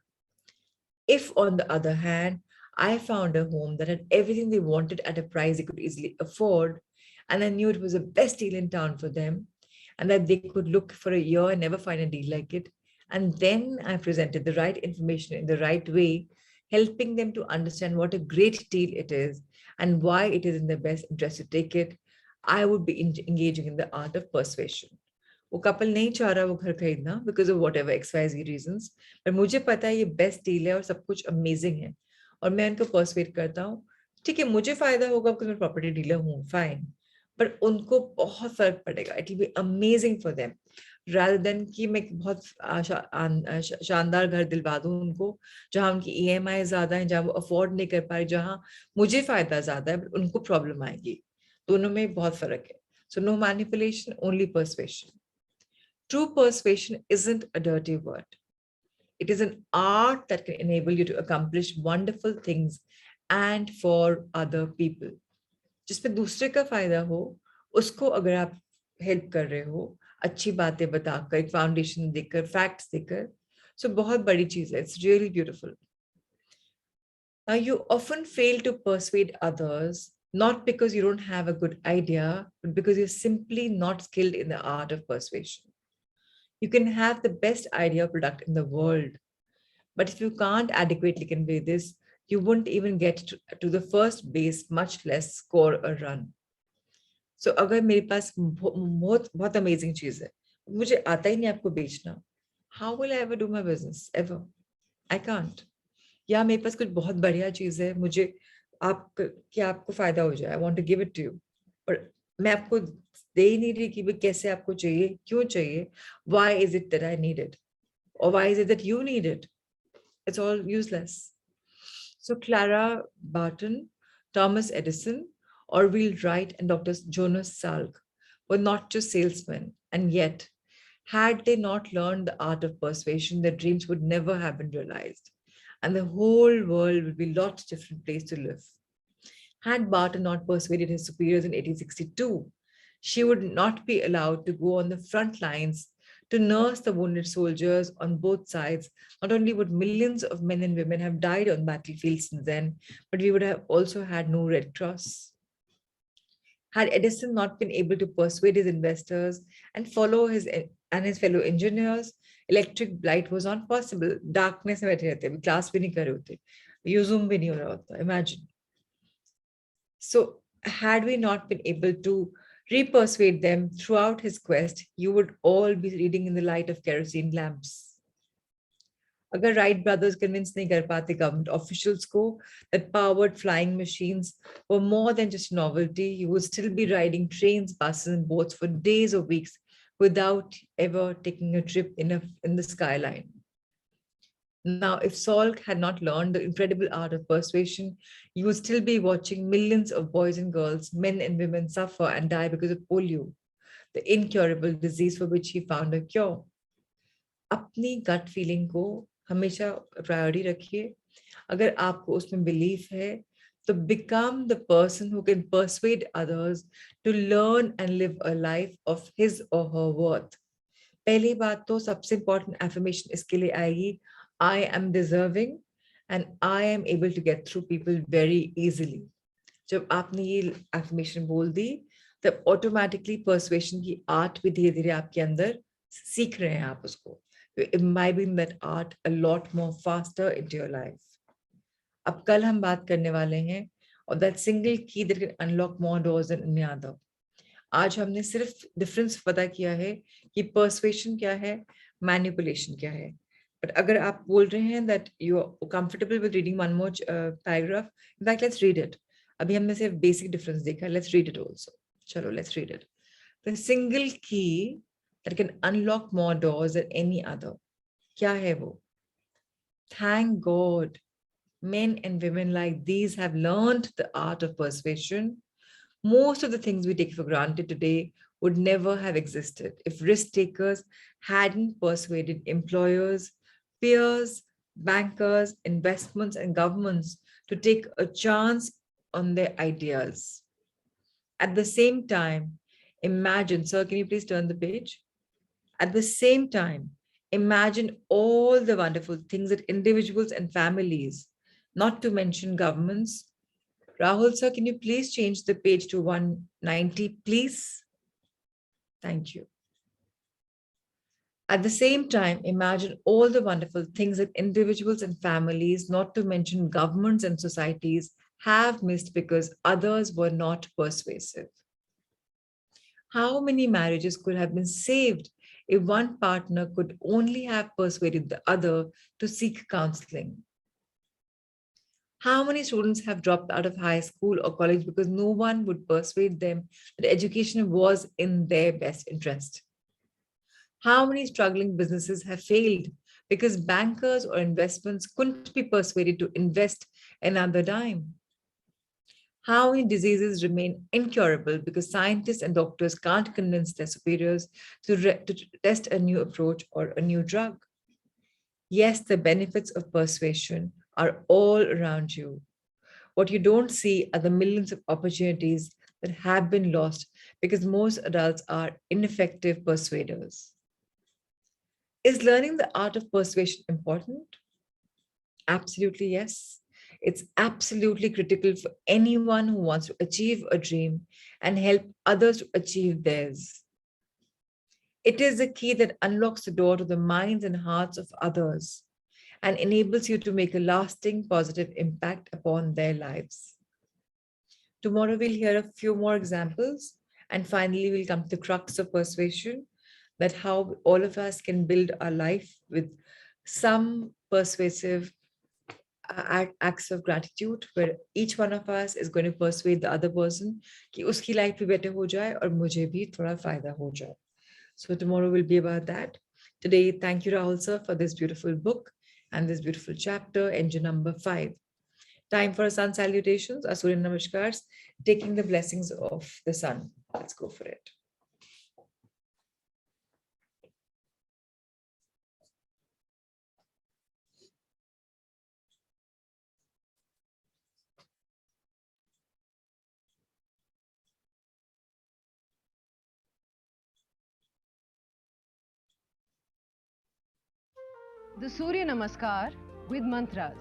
If on the other hand, I found a home that had everything they wanted at a price they could easily afford, and I knew it was the best deal in town for them, and that they could look for a year and never find a deal like it, and then I presented the right information in the right way, helping them to understand what a great deal it is and why it is in their best interest to take it, I would be engaging in the art of persuasion. वो couple नहीं चाह रहा वो घर खरीदना because of what ever XYZ reasons, पर मुझे पता है ये बेस्ट डील है और सब कुछ अमेजिंग है, और मैं उनको पर्सुएट करता हूँ, ठीक है मुझे फायदा होगा बिकॉज मैं प्रॉपर्टी डीलर हूँ, फाइन, पर उनको बहुत फर्क पड़ेगा, it will be amazing for them, rather than कि मैं एक बहुत शानदार घर दिलवा दूं उनको जहां उनकी EMI ज्यादा है, जहां वो अफोर्ड नहीं कर पा रहे, जहां मुझे फायदा ज्यादा है बट उनको प्रॉब्लम आएगी। दोनों में बहुत फर्क है। So no manipulation, only persuasion. True persuasion isn't a dirty word. It is an art that can enable you to accomplish wonderful things and for other people. जिसमें दूसरे का फायदा हो, उसको अगर आप हेल्प कर रहे हो, अच्छी बातें बताकर, एक फाउंडेशन देकर, फैक्ट्स देकर, सो बहुत बड़ी चीज है, it's really beautiful. Now you often fail to persuade others not because you don't have a good idea, but because you're simply not skilled in the art of persuasion. You can have the best idea product in the world, but if you can't adequately convey this, you wouldn't even get to the first base, much less score a run. So अगर मेरे पास बहुत बहुत amazing चीज है, मुझे आता ही नहीं आपको बेचना, how will I ever do my business ever? I can't. या मेरे पास कुछ बहुत बढ़िया चीज है, मुझे आप क्या आपको फायदा हो जाए, I want to give it to you, पर मैं आपको दे ही नहीं रही कि भाई कैसे आपको चाहिए, क्यों चाहिए, why is it that I need it, or why is it that you need it? It's all useless. So Clara Barton, Thomas Edison, Orville Wright, and Dr. Jonas Salk were not just salesmen, and yet, had they not learned the art of persuasion, their dreams would never have been realized, and the whole world would be a lot different place to live. Had Barton not persuaded his superiors in 1862, she would not be allowed to go on the front lines to nurse the wounded soldiers on both sides. Not only would millions of men and women have died on battlefields since then, but we would have also had no Red Cross. Had Edison not been able to persuade his investors and follow his fellow engineers, electric light was not possible. Darkness में बैठे रहते, class भी नहीं कर रहे होते, Zoom भी नहीं हो रहा होता. Imagine. So, had we not been able to re-persuade them throughout his quest, you would all be reading in the light of kerosene lamps. अगर राइट ब्रदर्स कन्विंस नहीं कर पाते गवर्नमेंट ऑफिशियल्स को that powered flying machines were more than just a novelty, you would still be riding trains, buses, and boats for days or weeks without ever taking a trip in the skyline. Now, if Salk had not learned the incredible art of persuasion, you would still be watching millions of boys and girls, men and women suffer and die because of polio, the incurable disease for which he found a cure. अपनी gut feeling को हमेशा priority रखिए. अगर आपको उसमें belief है, तो become the person who can persuade others to learn and live a life of his or her worth. पहली बात तो सबसे important affirmation इसके लिए आएगी, I am deserving and I am able to get through people very easily. जब आपने ये affirmation बोल दी, तब automatically persuasion की art भी धीरे धीरे आपके अंदर सीख रहे हैं आप उसको. You're imbibing that art a lot more faster into your life. अब कल हम बात करने वाले हैं और that single key that can unlock more doors than any other. आज हमने सिर्फ डिफरेंस पता किया है कि persuasion क्या है, manipulation क्या है. But अगर आप बोल रहे हैं that you are comfortable with reading one more paragraph, in fact, let's read it. अभी हमने सिर्फ basic difference देखा, let's read it also. चलो, let's read it. The single key that can unlock more doors than any other. क्या है वो? Thank God, men and women like these have learned the art of persuasion. Most of the things we take for granted today would never have existed if risk takers hadn't persuaded employers, peers, bankers, investments, and governments to take a chance on their ideas. At the same time, imagine, sir, can you please turn the page? At the same time, imagine all the wonderful things that individuals and families, not to mention governments. Rahul, sir, can you please change the page to 190, please? Thank you. At the same time, imagine all the wonderful things that individuals and families, not to mention governments and societies, have missed because others were not persuasive. How many marriages could have been saved if one partner could only have persuaded the other to seek counseling? How many students have dropped out of high school or college because no one would persuade them that education was in their best interest? How many struggling businesses have failed because bankers or investments couldn't be persuaded to invest another dime? How many diseases remain incurable because scientists and doctors can't convince their superiors to test a new approach or a new drug? Yes, the benefits of persuasion are all around you. What you don't see are the millions of opportunities that have been lost because most adults are ineffective persuaders. Is learning the art of persuasion important? Absolutely, yes. It's absolutely critical for anyone who wants to achieve a dream and help others to achieve theirs. It is the key that unlocks the door to the minds and hearts of others and enables you to make a lasting positive impact upon their lives. Tomorrow, we'll hear a few more examples, and finally, we'll come to the crux of persuasion, that how all of us can build our life with some persuasive acts of gratitude, where each one of us is going to persuade the other person कि उसकी life भी better हो जाए और मुझे भी थोड़ा फायदा हो जाए. So tomorrow will be about that. Today, thank you, Rahul sir, for this beautiful book and this beautiful chapter, engine number 5. Time for sun salutations, Surya Namaskars, taking the blessings of the sun. Let's go for it. The Surya Namaskar with mantras.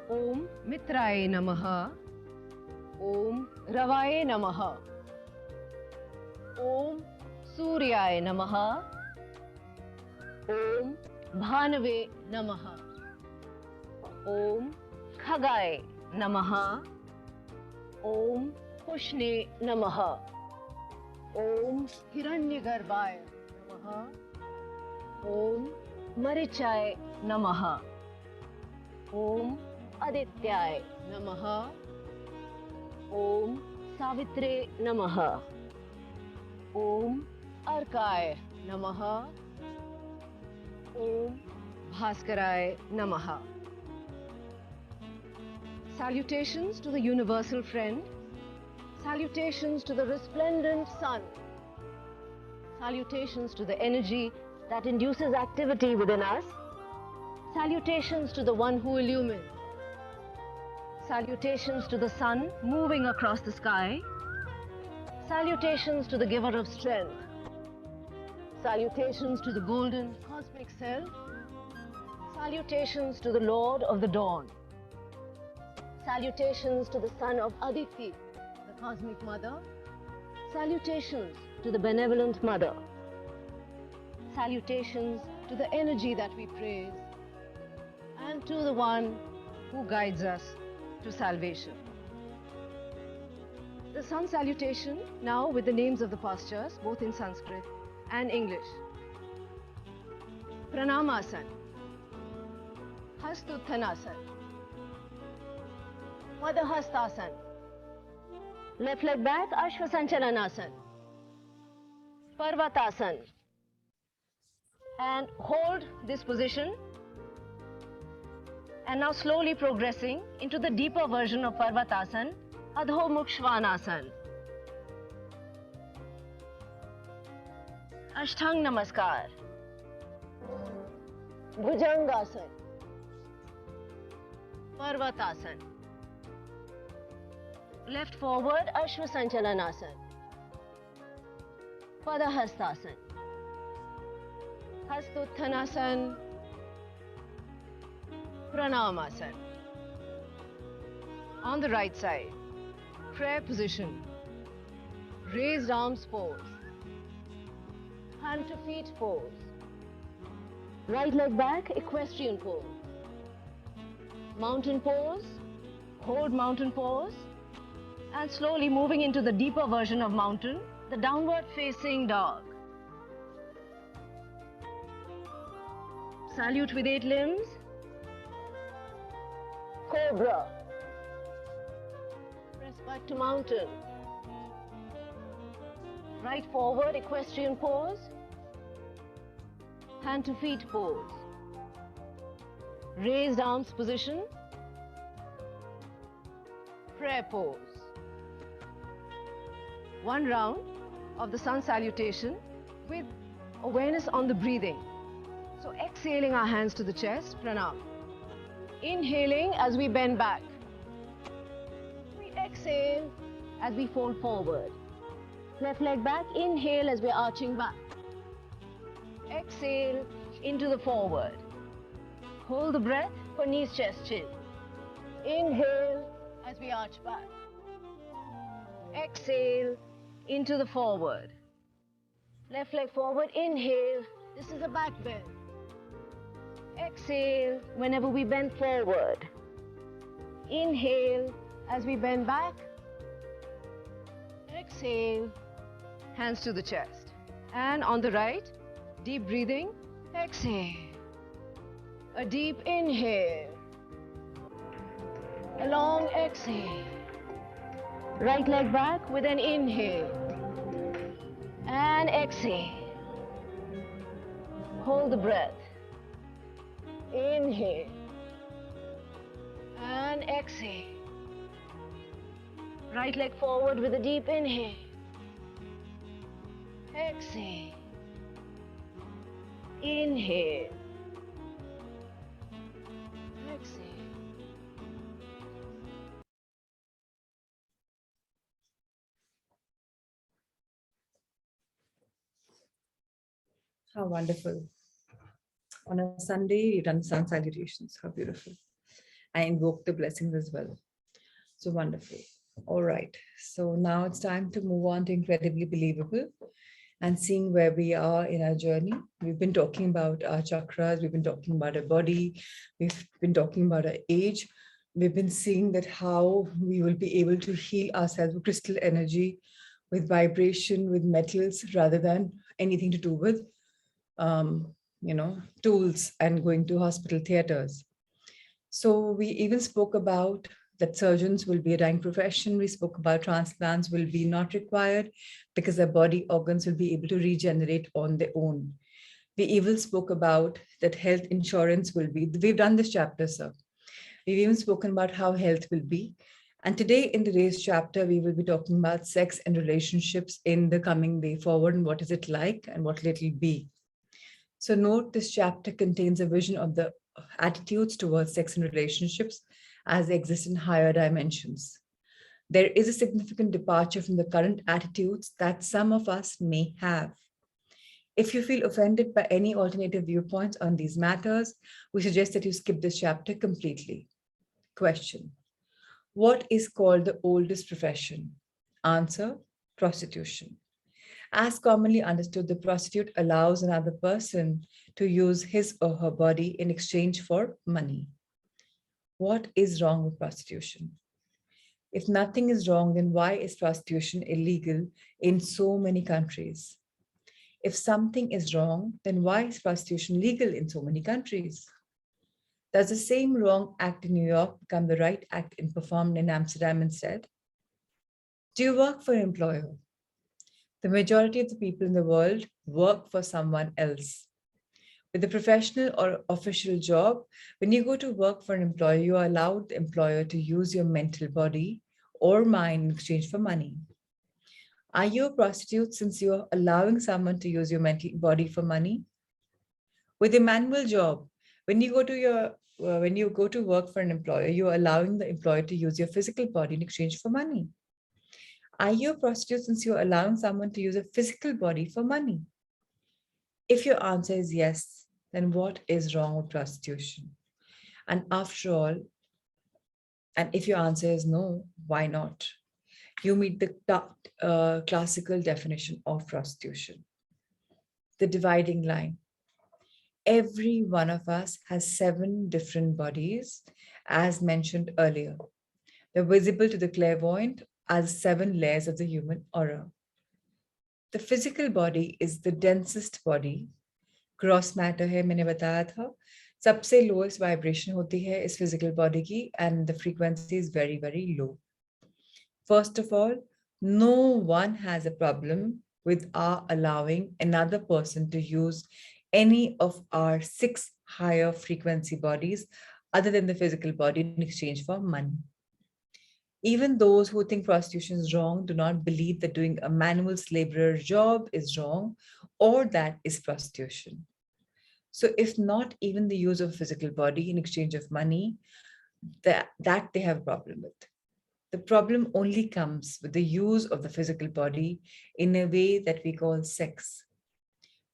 Om Mitraye Namaha. Om Ravaye Namaha. Om Suryaye Namaha. Om Bhanave Namaha. Om Khagaye Namaha. Om Pushne Namaha. Om Hiranyagarbhaye Namaha. Om Marichaye Namaha. Om Adityay Namaha. Om Savitre Namaha. Om Arkay Namaha. Om Bhaskaray Namaha. Salutations to the universal friend. Salutations to the resplendent sun. Salutations to the energy that induces activity within us. Salutations to the one who illumines. Salutations to the sun moving across the sky. Salutations to the giver of strength. Salutations to the golden cosmic self. Salutations to the Lord of the dawn. Salutations to the son of Aditi, the cosmic mother. Salutations to the benevolent mother. Salutations to the energy that we praise, and to the one who guides us to salvation. The sun salutation now with the names of the postures, both in Sanskrit and English. Pranamasan, Hastuthanasan, Padhastasan, left leg back, Ashvasanchalanasana, Parvatasan, and hold this position, and now slowly progressing into the deeper version of Parvatasan, Adho Mukh Svanasana. Ashtang Namaskar, Bhujangasana, Parvatasan, left forward Ashvasanchalanasana, Padahastasana, Hastuthanasan, Pranamasan. On the right side, prayer position, raised arms pose, hand to feet pose, right leg back, equestrian pose, mountain pose, hold mountain pose, and slowly moving into the deeper version of mountain, The downward facing dog. Salute with 8 limbs. Cobra. Press back to mountain. Right forward, equestrian pose. Hand to feet pose. Raised arms position. Prayer pose. One round of the sun salutation with awareness on the breathing. So exhaling our hands to the chest, pranam. Inhaling as we bend back. We exhale as we fold forward. Left leg back, inhale as we're arching back. Exhale into the forward. Hold the breath for knees, chest, chin. Inhale as we arch back. Exhale into the forward. Left leg forward, inhale. This is a back bend. Exhale whenever we bend forward. Inhale as we bend back. Exhale, hands to the chest. And on the right, deep breathing. Exhale. A deep inhale. A long exhale. Right leg back with an inhale. And exhale. Hold the breath. Inhale. And exhale. Right leg forward with a deep inhale. Exhale. Inhale. Exhale. How wonderful. On a Sunday, you've done sun salutations. How beautiful. I invoke the blessings as well. So wonderful. All right. So now it's time to move on to incredibly believable and seeing where we are in our journey. We've been talking about our chakras. We've been talking about our body. We've been talking about our age. We've been seeing that how we will be able to heal ourselves with crystal energy, with vibration, with metals, rather than anything to do with tools and going to hospital theaters. So we even spoke about that surgeons will be a dying profession. We spoke about transplants will be not required because their body organs will be able to regenerate on their own. We even spoke about that health insurance will be, we've done this chapter, sir. We've even spoken about how health will be. And today in today's chapter, we will be talking about sex and relationships in the coming way forward and what is it like and what will it be. So note this chapter contains a vision of the attitudes towards sex and relationships as they exist in higher dimensions. There is a significant departure from the current attitudes that some of us may have. If you feel offended by any alternative viewpoints on these matters, we suggest that you skip this chapter completely. Question: what is called the oldest profession? Answer: prostitution. As commonly understood, the prostitute allows another person to use his or her body in exchange for money. What is wrong with prostitution? If nothing is wrong, then why is prostitution illegal in so many countries? If something is wrong, then why is prostitution legal in so many countries? Does the same wrong act in New York become the right act in performed in Amsterdam instead? Do you work for an employer? The majority of the people in the world work for someone else. With a professional or official job, when you go to work for an employer, you are allowed the employer to use your mental body or mind in exchange for money. Are you a prostitute since you are allowing someone to use your mental body for money? With a manual job, when you go to work for an employer, you are allowing the employer to use your physical body in exchange for money. Are you a prostitute since you're allowing someone to use a physical body for money? If your answer is yes, then what is wrong with prostitution? And after all, and if your answer is no, why not? You meet the classical definition of prostitution. The dividing line. Every one of us has 7 different bodies, as mentioned earlier. They're visible to the clairvoyant as 7 layers of the human aura. The physical body is the densest body. Gross matter है, मैंने बताया था. सबसे lowest vibration होती है इस physical body की, and the frequency is very very low. First of all, no one has a problem with our allowing another person to use any of our 6 higher frequency bodies other than the physical body in exchange for money. Even those who think prostitution is wrong do not believe that doing a manual laborer job is wrong or that is prostitution. So, if not even the use of a physical body in exchange of money, that they have a problem with. The problem only comes with the use of the physical body in a way that we call sex.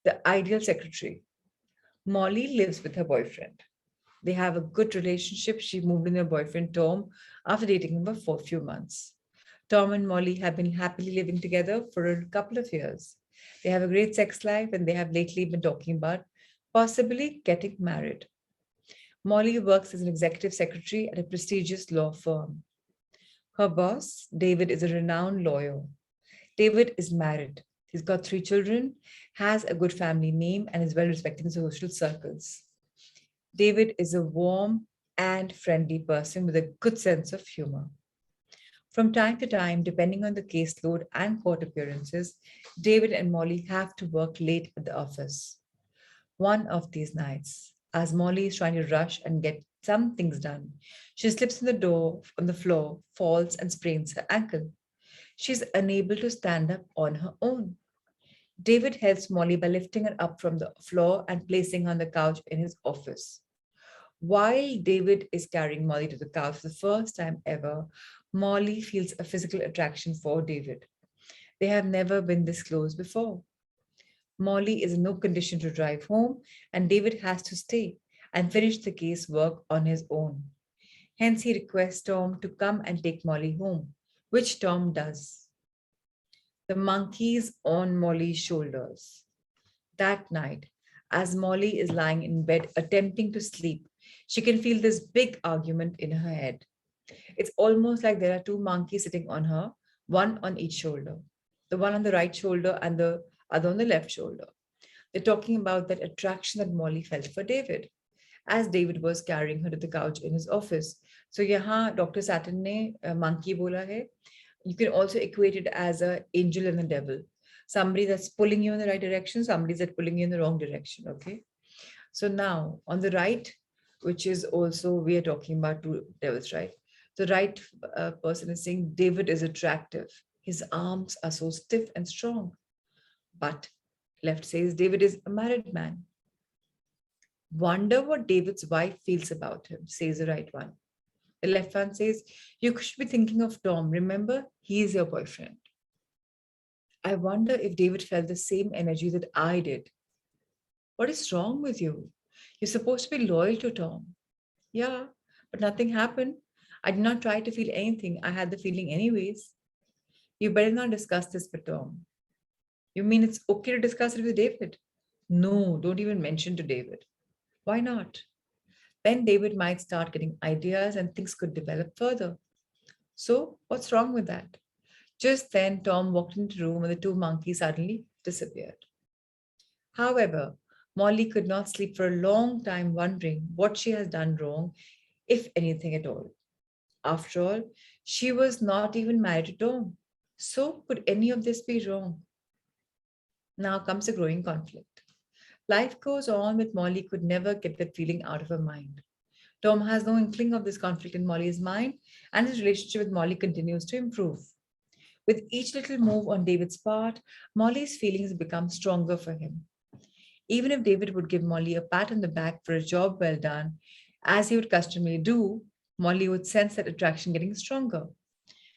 The ideal secretary. Molly lives with her boyfriend. They have a good relationship. She moved in with her boyfriend Tom after dating him for a few months. Tom and Molly have been happily living together for a couple of years. They have a great sex life and they have lately been talking about possibly getting married. Molly works as an executive secretary at a prestigious law firm. Her boss, David, is a renowned lawyer. David is married. He's got 3 children, has a good family name, and is well respected in social circles. David is a warm and friendly person with a good sense of humor. From time to time, depending on the caseload and court appearances, David and Molly have to work late at the office. One of these nights, as Molly is trying to rush and get some things done, she slips on the floor, falls, and sprains her ankle. She's unable to stand up on her own. David helps Molly by lifting her up from the floor and placing her on the couch in his office. While David is carrying Molly to the couch for the first time ever, Molly feels a physical attraction for David. They have never been this close before. Molly is in no condition to drive home, and David has to stay and finish the case work on his own. Hence, he requests Tom to come and take Molly home, which Tom does. The monkey's on Molly's shoulders. That night, as Molly is lying in bed attempting to sleep, she can feel this big argument in her head. It's almost like there are 2 monkeys sitting on her, one on each shoulder, the one on the right shoulder and the other on the left shoulder. They're talking about that attraction that Molly felt for David as David was carrying her to the couch in his office. So यहाँ Dr. Saturn ने monkey बोला है. You can also equate it as an angel and a devil. Somebody that's pulling you in the right direction, somebody that's pulling you in the wrong direction. Okay. So now on the right, which is also, we are talking about 2 devils, right? The right person is saying David is attractive. His arms are so stiff and strong. But left says David is a married man. Wonder what David's wife feels about him, says the right one. The left one says, you should be thinking of Tom. Remember, he is your boyfriend. I wonder if David felt the same energy that I did. What is wrong with you? You're supposed to be loyal to Tom. Yeah, but nothing happened. I did not try to feel anything. I had the feeling anyways. You better not discuss this with Tom. You mean it's okay to discuss it with David? No, don't even mention to David. Why not? Then David might start getting ideas and things could develop further. So, what's wrong with that? Just then, Tom walked into the room and the 2 monkeys suddenly disappeared. However, Molly could not sleep for a long time, wondering what she has done wrong, if anything at all. After all, she was not even married to Tom. So, could any of this be wrong? Now comes a growing conflict. Life goes on, but Molly could never get that feeling out of her mind. Tom has no inkling of this conflict in Molly's mind, and his relationship with Molly continues to improve. With each little move on David's part, Molly's feelings become stronger for him. Even if David would give Molly a pat on the back for a job well done, as he would customarily do, Molly would sense that attraction getting stronger.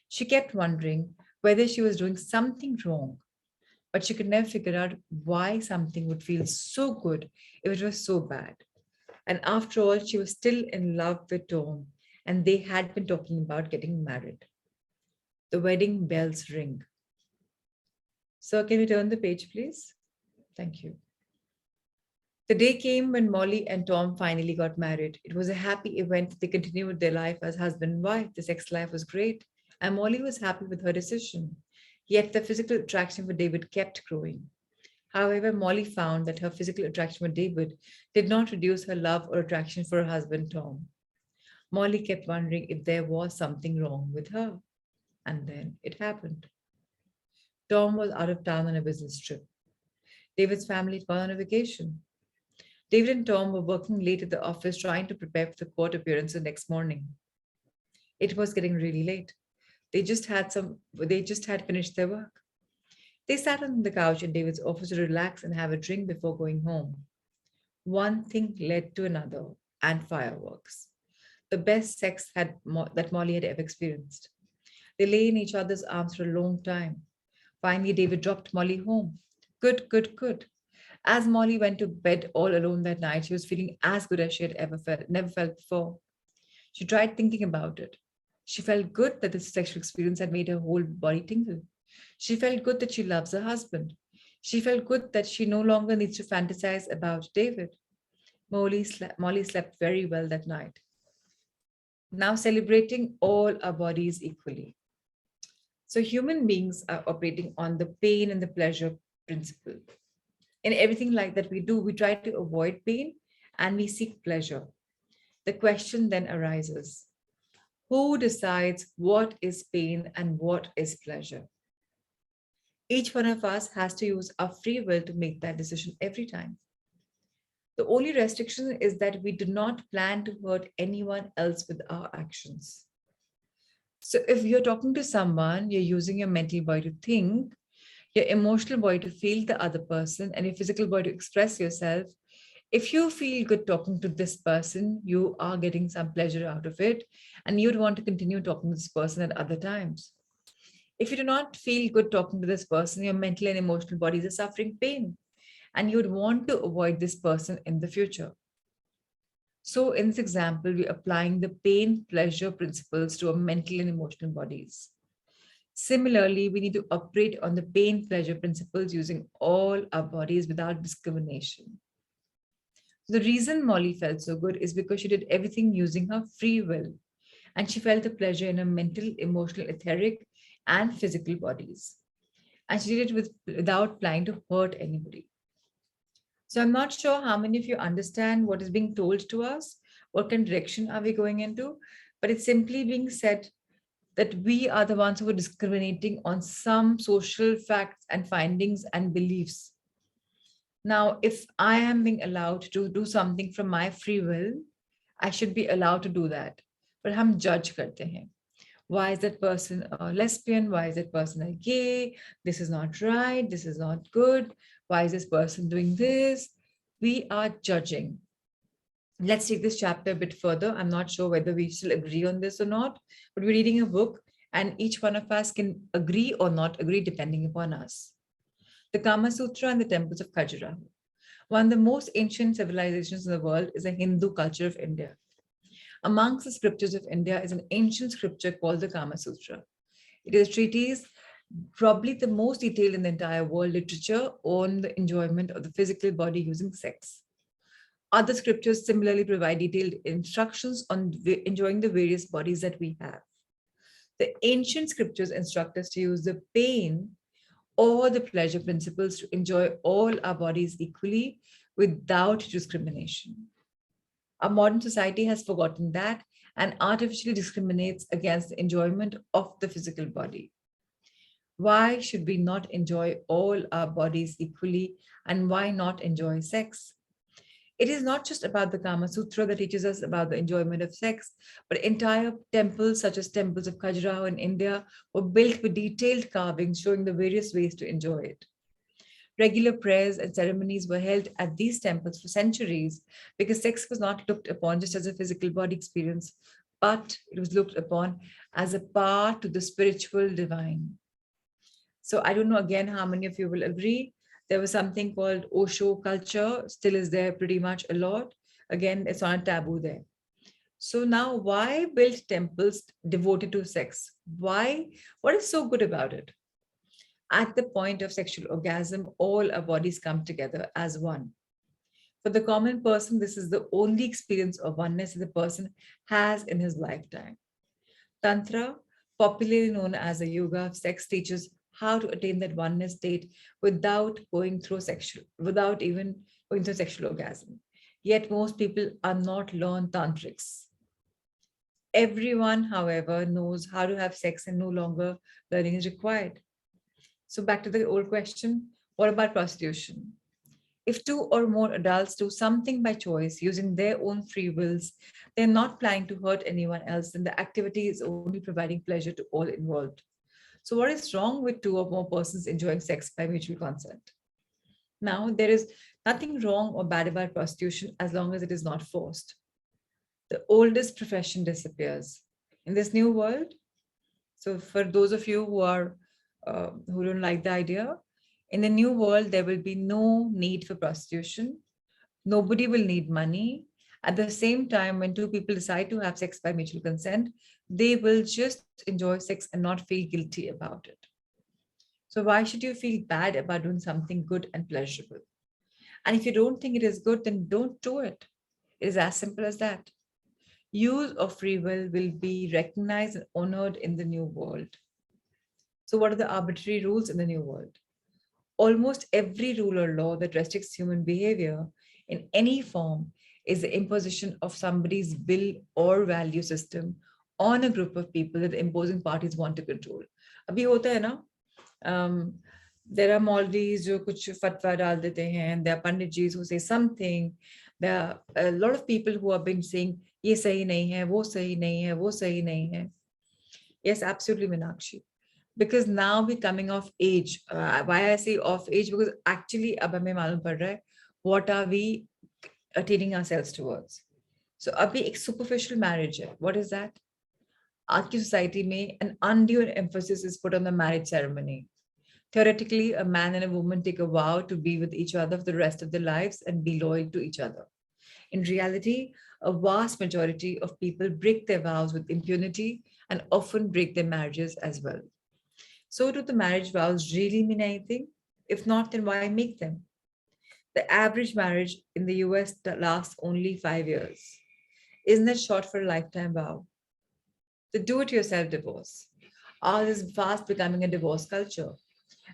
She kept wondering whether she was doing something wrong, but she could never figure out why something would feel so good if it was so bad. And after all, she was still in love with Tom, and they had been talking about getting married. The wedding bells ring. So, can we turn the page, please? Thank you. The day came when Molly and Tom finally got married. It was a happy event. They continued their life as husband and wife. The sex life was great, and Molly was happy with her decision. Yet the physical attraction for David kept growing. However, Molly found that her physical attraction for David did not reduce her love or attraction for her husband Tom. Molly kept wondering if there was something wrong with her. And then it happened. Tom was out of town on a business trip. David's family had gone on a vacation. David and Tom were working late at the office trying to prepare for the court appearance the next morning. It was getting really late. They just had finished their work. They sat on the couch in David's office to relax and have a drink before going home. One thing led to another, and fireworks. The best that Molly had ever experienced. They lay in each other's arms for a long time. Finally, David dropped Molly home. Good, good, good. As Molly went to bed all alone that night, she was feeling as good as she had never felt before. She tried thinking about it. She felt good that this sexual experience had made her whole body tingle. She felt good that she loves her husband. She felt good that she no longer needs to fantasize about David. Molly slept very well that night, now celebrating all our bodies equally. So, human beings are operating on the pain and the pleasure principle. In everything like that we do, we try to avoid pain and we seek pleasure. The question then arises, who decides what is pain and what is pleasure? Each one of us has to use our free will to make that decision every time. The only restriction is that we do not plan to hurt anyone else with our actions. So if you're talking to someone, you're using your mental body to think, your emotional body to feel the other person, and your physical body to express yourself. If you feel good talking to this person, you are getting some pleasure out of it, and you'd want to continue talking to this person at other times. If you do not feel good talking to this person, your mental and emotional bodies are suffering pain, and you'd want to avoid this person in the future. So, in this example, we're applying the pain pleasure principles to our mental and emotional bodies. Similarly, we need to operate on the pain pleasure principles using all our bodies without discrimination. The reason Molly felt so good is because she did everything using her free will, and she felt the pleasure in her mental, emotional, etheric, and physical bodies. And she did it without planning to hurt anybody. So I'm not sure how many of you understand what is being told to us, what kind of direction are we going into, but it's simply being said that we are the ones who are discriminating on some social facts and findings and beliefs. Now, if I am being allowed to do something from my free will, I should be allowed to do that. But हम judge करते हैं. Why is that person a lesbian? Why is that person a gay? This is not right. This is not good. Why is this person doing this? We are judging. Let's take this chapter a bit further. I'm not sure whether we still agree on this or not, but we're reading a book and each one of us can agree or not agree depending upon us. The Kama Sutra and the temples of Khajuraho. One of the most ancient civilizations in the world is the Hindu culture of India. Amongst the scriptures of India is an ancient scripture called the Kama Sutra. It is a treatise, probably the most detailed in the entire world literature on the enjoyment of the physical body using sex. Other scriptures similarly provide detailed instructions on enjoying the various bodies that we have. The ancient scriptures instruct us to use the pain or the pleasure principles to enjoy all our bodies equally without discrimination. Our modern society has forgotten that and artificially discriminates against the enjoyment of the physical body. Why should we not enjoy all our bodies equally, and why not enjoy sex? It is not just about the Kama Sutra that teaches us about the enjoyment of sex, but entire temples, such as temples of Khajuraho in India, were built with detailed carvings showing the various ways to enjoy it. Regular prayers and ceremonies were held at these temples for centuries because sex was not looked upon just as a physical body experience, but it was looked upon as a path to the spiritual divine. So I don't know again how many of you will agree. There was something called Osho culture, still is there pretty much a lot. Again, it's not a taboo there. So now why build temples devoted to sex? Why? What is so good about it? At the point of sexual orgasm, all our bodies come together as one. For the common person, this is the only experience of oneness that the person has in his lifetime. Tantra, popularly known as a yoga of sex, teaches how to attain that oneness state without even going through sexual orgasm. Yet most people are not learned tantrics. Everyone, however, knows how to have sex and no longer learning is required. So back to the old question, what about prostitution? If two or more adults do something by choice using their own free wills, they're not planning to hurt anyone else, then the activity is only providing pleasure to all involved. So, what is wrong with two or more persons enjoying sex by mutual consent? Now, there is nothing wrong or bad about prostitution as long as it is not forced. The oldest profession disappears. In this new world, so for those of you who don't like the idea, in the new world there will be no need for prostitution. Nobody will need money. At the same time, when two people decide to have sex by mutual consent, they will just enjoy sex and not feel guilty about it. So why should you feel bad about doing something good and pleasurable? And if you don't think it is good, then don't do it. It is as simple as that. Use of free will be recognized and honored in the new world. So, what are the arbitrary rules in the new world? Almost every rule or law that restricts human behavior in any form is the imposition of somebody's will or value system on a group of people that the imposing parties want to control. अभी होता है ना, um, there are Maulvis जो कुछ fatwa डाल देते हैं, there are Panditjis who say something, there are a lot of people who have been saying ये सही नहीं है, वो सही नहीं है, वो सही नहीं है. Yes, absolutely, Meenakshi. Because now we're coming of age. Why I say of age? Because actually, अब हमें मालूम पड़ रहा है what are we attaining ourselves towards. So अभी एक superficial marriage है. What is that? आज की society में an undue emphasis is put on the marriage ceremony. Theoretically, a man and a woman take a vow to be with each other for the rest of their lives and be loyal to each other. In reality, a vast majority of people break their vows with impunity and often break their marriages as well. So, do the marriage vows really mean anything? If not, then why make them? The average marriage in the US lasts only 5 years. Isn't that short for a lifetime vow? The do it yourself divorce. Ours is fast becoming a divorce culture,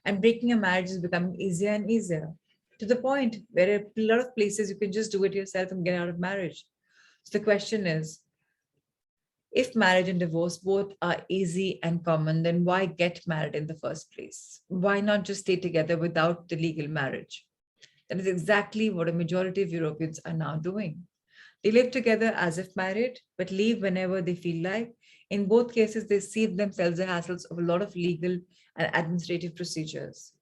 and breaking a marriage is becoming easier and easier to the point where a lot of places you can just do it yourself and get out of marriage. So, the question is, if marriage and divorce both are easy and common, then why get married in the first place? Why not just stay together without the legal marriage? That is exactly what a majority of Europeans are now doing. They live together as if married, but leave whenever they feel like. In both cases, they save themselves the hassles of a lot of legal and administrative procedures.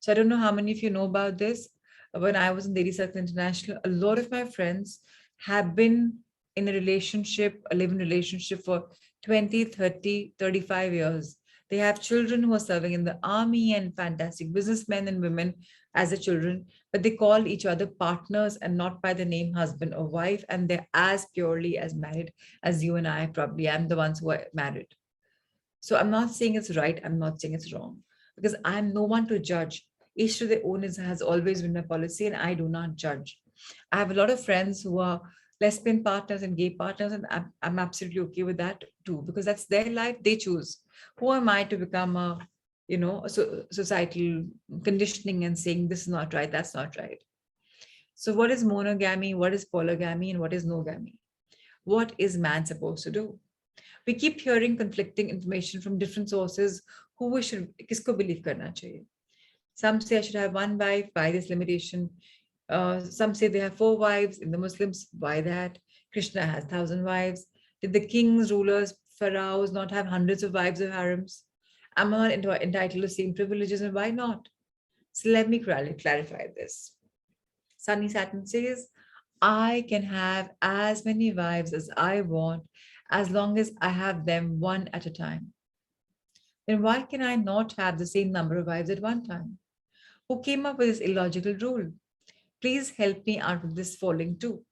So I don't know how many of you know about this. When I was in Lady Circle International, a lot of my friends have been in a relationship, a live-in relationship for 20, 30, 35 years. They have children who are serving in the army and fantastic businessmen and women as the children, but they call each other partners and not by the name husband or wife. And they're as purely as married as you and I probably am the ones who are married. So I'm not saying it's right. I'm not saying it's wrong because I'm no one to judge. Each to their own has always been my policy, and I do not judge. I have a lot of friends who are lesbian partners and gay partners, and I'm absolutely okay with that too because that's their life. They choose. Who am I to become a societal conditioning and saying this is not right, that's not right? So, what is monogamy? What is polygamy? And what is nogamy? What is man supposed to do? We keep hearing conflicting information from different sources. Who we should kisko believe karna chahiye? Some say I should have one wife. Why this limitation? Some say they have four wives. In the Muslims, why that? Krishna has 1,000 wives. Did the kings, rulers, pharaohs not have hundreds of wives or harems? Am I not entitled to the same privileges, and why not? So let me clarify this. Sunny Satin says, I can have as many wives as I want as long as I have them one at a time. Then why can I not have the same number of wives at one time? Who came up with this illogical rule? Please help me out with this following too.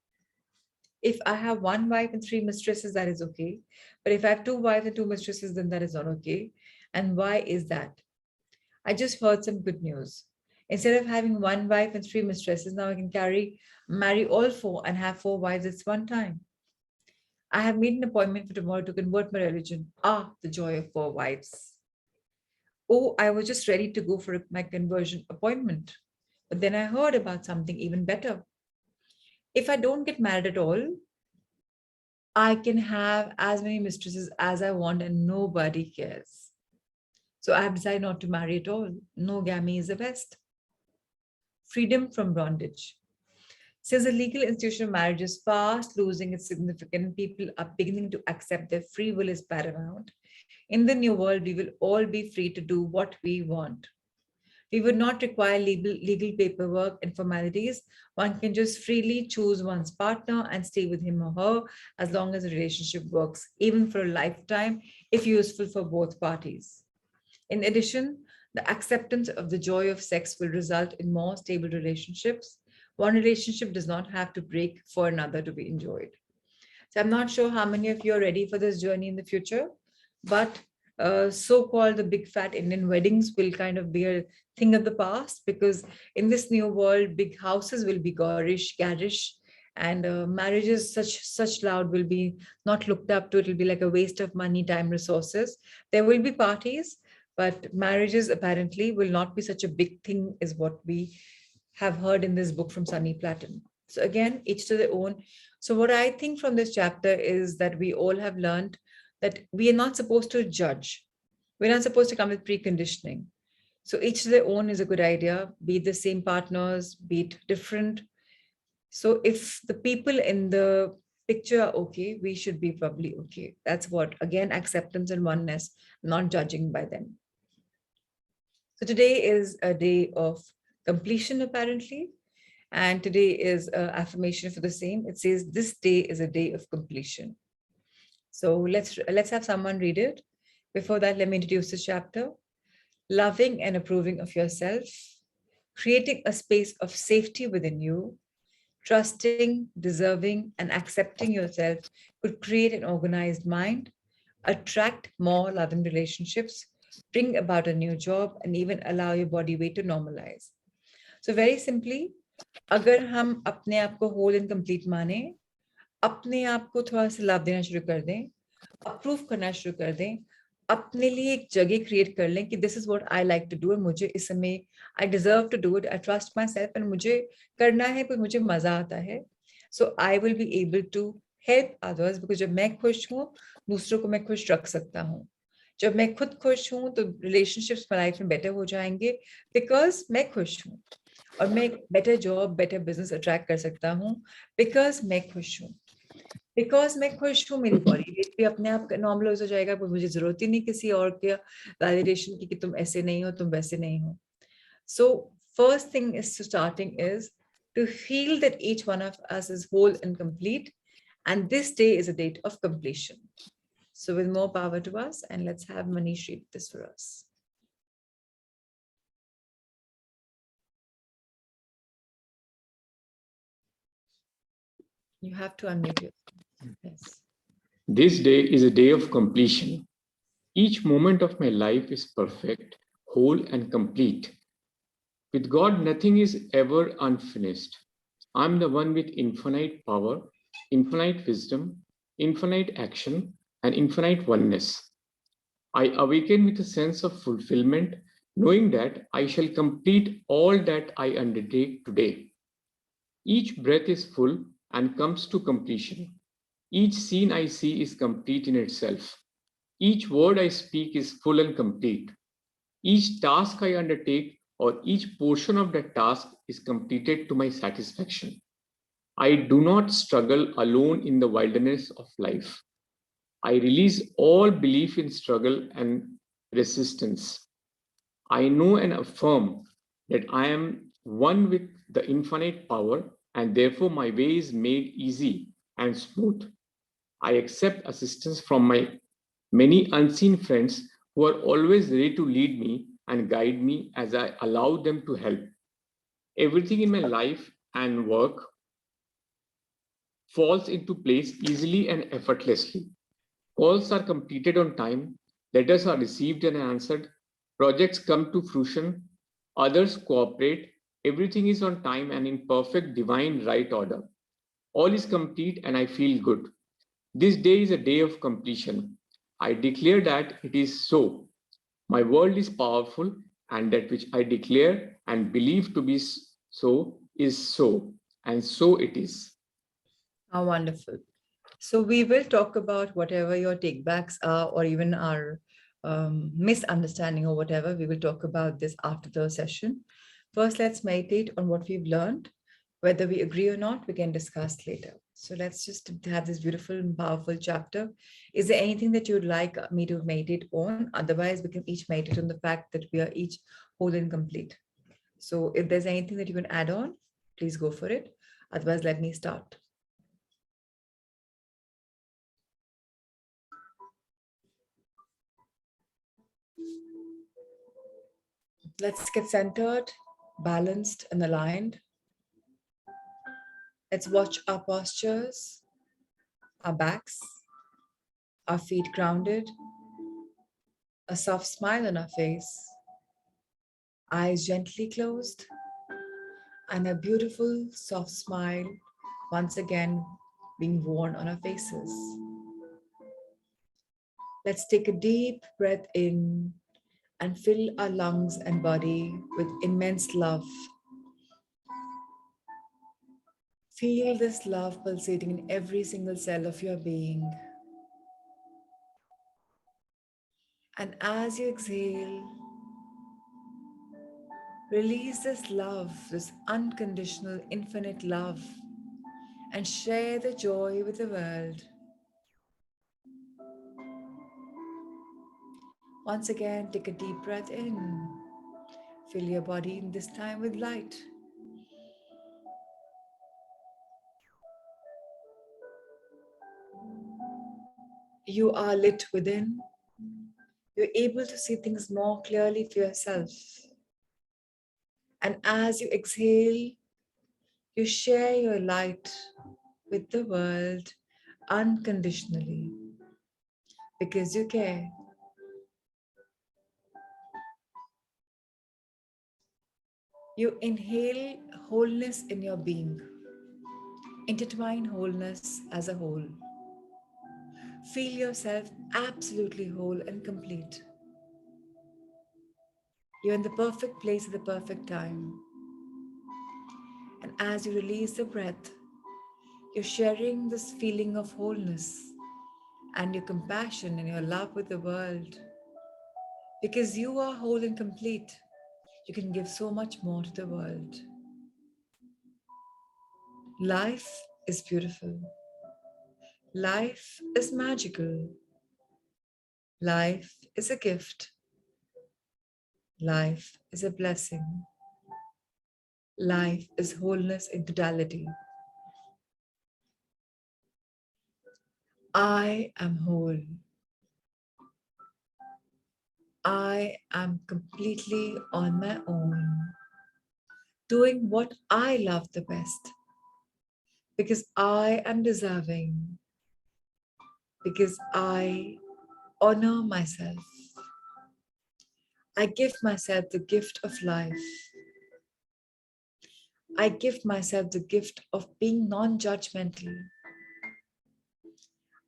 If I have one wife and three mistresses, that is okay. But if I have two wives and two mistresses, then that is not okay. And why is that? I just heard some good news. Instead of having one wife and three mistresses, now I can marry all four and have four wives at one time. I have made an appointment for tomorrow to convert my religion. Ah, the joy of four wives. Oh, I was just ready to go for my conversion appointment. But then I heard about something even better. If I don't get married at all, I can have as many mistresses as I want and nobody cares. So I have decided not to marry at all. No gammy is the best. Freedom from bondage. Since the legal institution of marriage is fast losing its significance, people are beginning to accept that free will is paramount. In the new world, we will all be free to do what we want. We would not require legal paperwork and formalities. One can just freely choose one's partner and stay with him or her as long as the relationship works, even for a lifetime, if useful for both parties. In addition, the acceptance of the joy of sex will result in more stable relationships. One relationship does not have to break for another to be enjoyed. So I'm not sure how many of you are ready for this journey in the future, but so-called the big fat Indian weddings will kind of be a thing of the past, because in this new world, big houses will be garish, and marriages such loud will be not looked up to. It will be like a waste of money, time, resources. There will be parties, but marriages apparently will not be such a big thing, is what we have heard in this book from Sunny Platten. So again, each to their own. So what I think from this chapter is that we all have learned that we are not supposed to judge. We're not supposed to come with preconditioning. So each to their own is a good idea, be it the same partners, be it different. So if the people in the picture are okay, we should be probably okay. That's what, again, acceptance and oneness, not judging by them. So today is a day of completion, apparently. And today is an affirmation for the same. It says, this day is a day of completion. So let's have someone read it. Before that, let me introduce the chapter. Loving and approving of yourself, creating a space of safety within you, trusting, deserving, and accepting yourself could create an organized mind, attract more loving relationships, bring about a new job, and even allow your body weight to normalize. So very simply, अगर हम अपने आप को whole and complete माने, अपने आप को थोड़ा सा लाभ देना शुरू कर दें, अप्रूव करना शुरू कर दें, अपने लिए एक जगह क्रिएट कर लें कि this is what I like to do, और मुझे इस समय I deserve to do it, I trust myself, and मुझे करना है तो मुझे मजा आता है. So I will be able to help others, because जब मैं खुश हूँ, दूसरों को मैं खुश रख सकता हूँ. जब मैं खुद खुश हूँ तो रिलेशनशिप्स लाइफ में बेटर हो जाएंगे, बिकॉज मैं खुश हूँ. और मैं एक better job, better business attract कर सकता हूँ, बिकॉज मैं खुश हूँ. बिकॉज मैं खुश हूँ, मेरी बॉडी वेट भी अपने आप नॉर्मलाइज हो जाएगा, पर मुझे जरूरत ही नहीं किसी और के वैलिडेशन की कि तुम ऐसे नहीं हो, तुम वैसे नहीं हो. So first thing is starting is to feel that each one of us is whole and complete, and this day is a date of completion. So with more power to us, and let's have Manish read this for us. You have to unmute yourself. Yes. This day is a day of completion. Each moment of my life is perfect, whole, and complete. With God, nothing is ever unfinished. I'm the one with infinite power, infinite wisdom, infinite action, and infinite oneness. I awaken with a sense of fulfillment, knowing that I shall complete all that I undertake today. Each breath is full and comes to completion. Each scene I see is complete in itself. Each word I speak is full and complete. Each task I undertake or each portion of that task is completed to my satisfaction. I do not struggle alone in the wilderness of life. I release all belief in struggle and resistance. I know and affirm that I am one with the infinite power, and therefore my way is made easy and smooth. I accept assistance from my many unseen friends who are always ready to lead me and guide me as I allow them to help. Everything in my life and work falls into place easily and effortlessly. Calls are completed on time, letters are received and answered, projects come to fruition, others cooperate, everything is on time and in perfect divine right order. All is complete and I feel good. This day is a day of completion. I declare that it is so. My world is powerful, and that which I declare and believe to be so is so, and so it is. How wonderful. So we will talk about whatever your takebacks are, or even our misunderstanding or whatever. We will talk about this after the session. First, let's meditate on what we've learned. Whether we agree or not, we can discuss later. So let's just have this beautiful and powerful chapter. Is there anything that you would like me to meditate on? Otherwise, we can each meditate on the fact that we are each whole and complete. So if there's anything that you can add on, please go for it. Otherwise, let me start. Let's get centered, balanced, and aligned. Let's watch our postures, our backs, our feet grounded, a soft smile on our face, eyes gently closed, and a beautiful, soft smile once again being worn on our faces. Let's take a deep breath in and fill our lungs and body with immense love. Feel this love pulsating in every single cell of your being. And as you exhale, release this love, this unconditional, infinite love, and share the joy with the world. Once again, take a deep breath in. Fill your body this time with light. You are lit within. You're able to see things more clearly for yourself. And as you exhale, you share your light with the world unconditionally because you care. You inhale wholeness in your being, intertwine wholeness as a whole. Feel yourself absolutely whole and complete. You're in the perfect place at the perfect time. And as you release the breath, you're sharing this feeling of wholeness and your compassion and your love with the world. Because you are whole and complete, you can give so much more to the world. Life is beautiful. Life is magical. Life is a gift. Life is a blessing. Life is wholeness in totality. I am whole. I am completely on my own, doing what I love the best, because I am deserving, because I honor myself. I give myself the gift of life. I give myself the gift of being non-judgmental.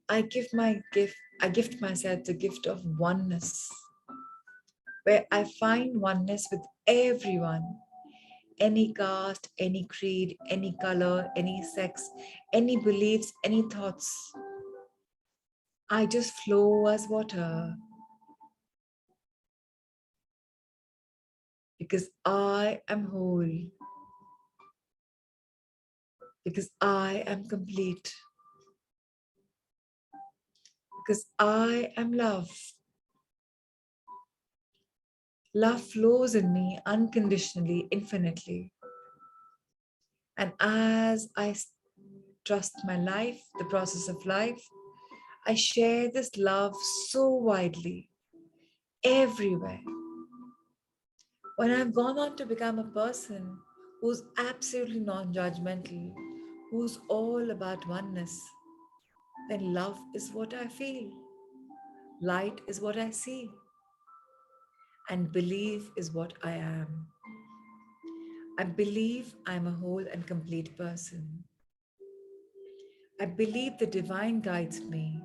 I gift myself the gift of oneness, where I find oneness with everyone, any caste, any creed, any color, any sex, any beliefs, any thoughts. I just flow as water because I am whole, because I am complete, because I am love. Love flows in me unconditionally, infinitely. And as I trust my life, the process of life, I share this love so widely, everywhere. When I've gone on to become a person who's absolutely non judgmental, who's all about oneness, then love is what I feel, light is what I see, and belief is what I am. I believe I'm a whole and complete person. I believe the divine guides me.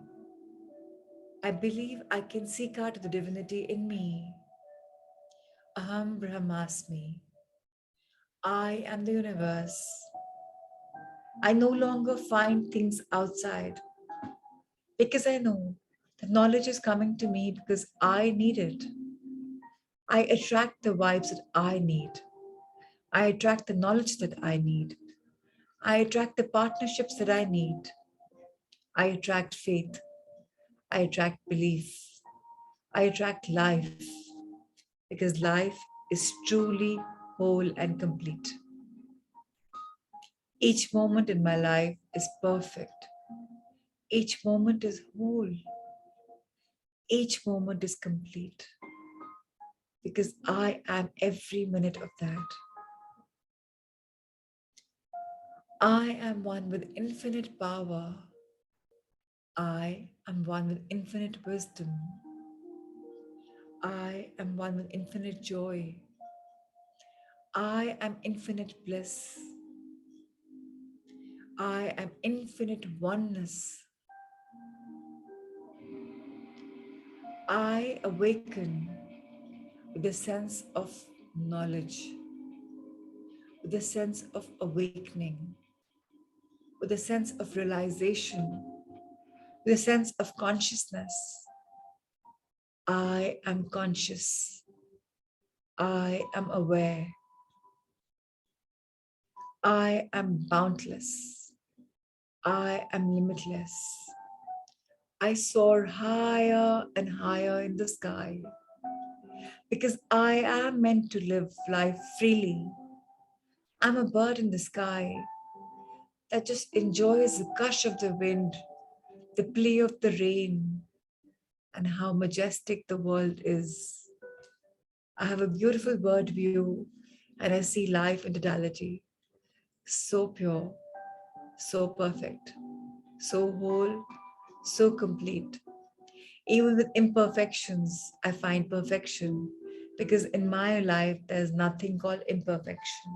I believe I can seek out the divinity in me. Aham Brahmasmi. I am the universe. I no longer find things outside because I know that knowledge is coming to me because I need it. I attract the vibes that I need. I attract the knowledge that I need. I attract the partnerships that I need. I attract faith. I attract belief. I attract life because life is truly whole and complete. Each moment in my life is perfect. Each moment is whole. Each moment is complete because I am every minute of that. I am one with infinite power. I am one with infinite wisdom. I am one with infinite joy. I am infinite bliss. I am infinite oneness. I awaken with a sense of knowledge, with a sense of awakening, with a sense of realization, with a sense of consciousness. I am conscious. I am aware. I am boundless. I am limitless. I soar higher and higher in the sky because I am meant to live life freely. I'm a bird in the sky that just enjoys the gush of the wind, the play of the rain, and how majestic the world is. I have a beautiful bird view and I see life in totality. So pure, so perfect, so whole, so complete. Even with imperfections, I find perfection because in my life, there's nothing called imperfection.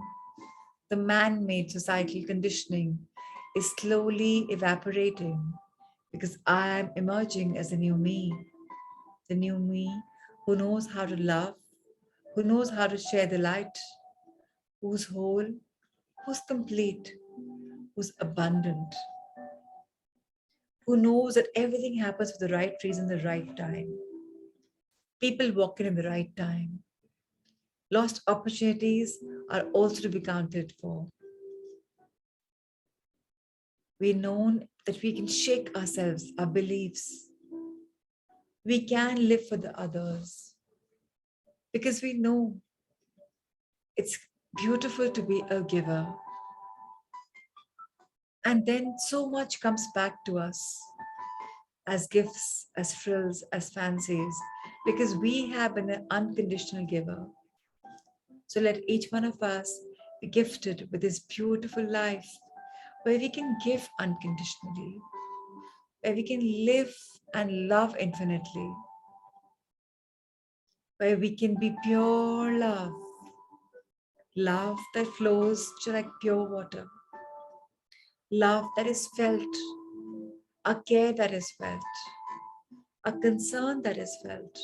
The man made societal conditioning is slowly evaporating because I'm emerging as the new me who knows how to love, who knows how to share the light, who's whole, who's complete, who's abundant, who knows that everything happens for the right reason, the right time. People walk in the right time. Lost opportunities are also to be counted for. We know that we can shake ourselves, our beliefs. We can live for the others because we know it's beautiful to be a giver. And then so much comes back to us as gifts, as frills, as fancies, because we have been an unconditional giver. So let each one of us be gifted with this beautiful life where we can give unconditionally, where we can live and love infinitely, where we can be pure love, love that flows like pure water, love that is felt, a care that is felt, a concern that is felt,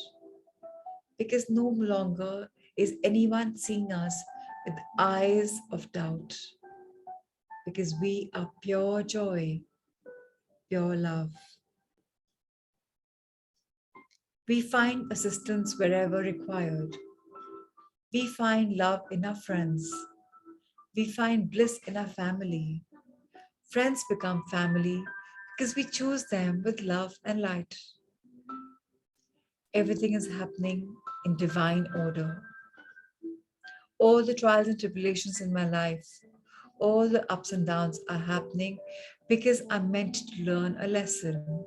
because no longer is anyone seeing us with eyes of doubt, because we are pure joy, pure love. We find assistance wherever required. We find love in our friends. We find bliss in our family. Friends become family because we choose them with love and light. Everything is happening in divine order. All the trials and tribulations in my life, all the ups and downs are happening because I'm meant to learn a lesson.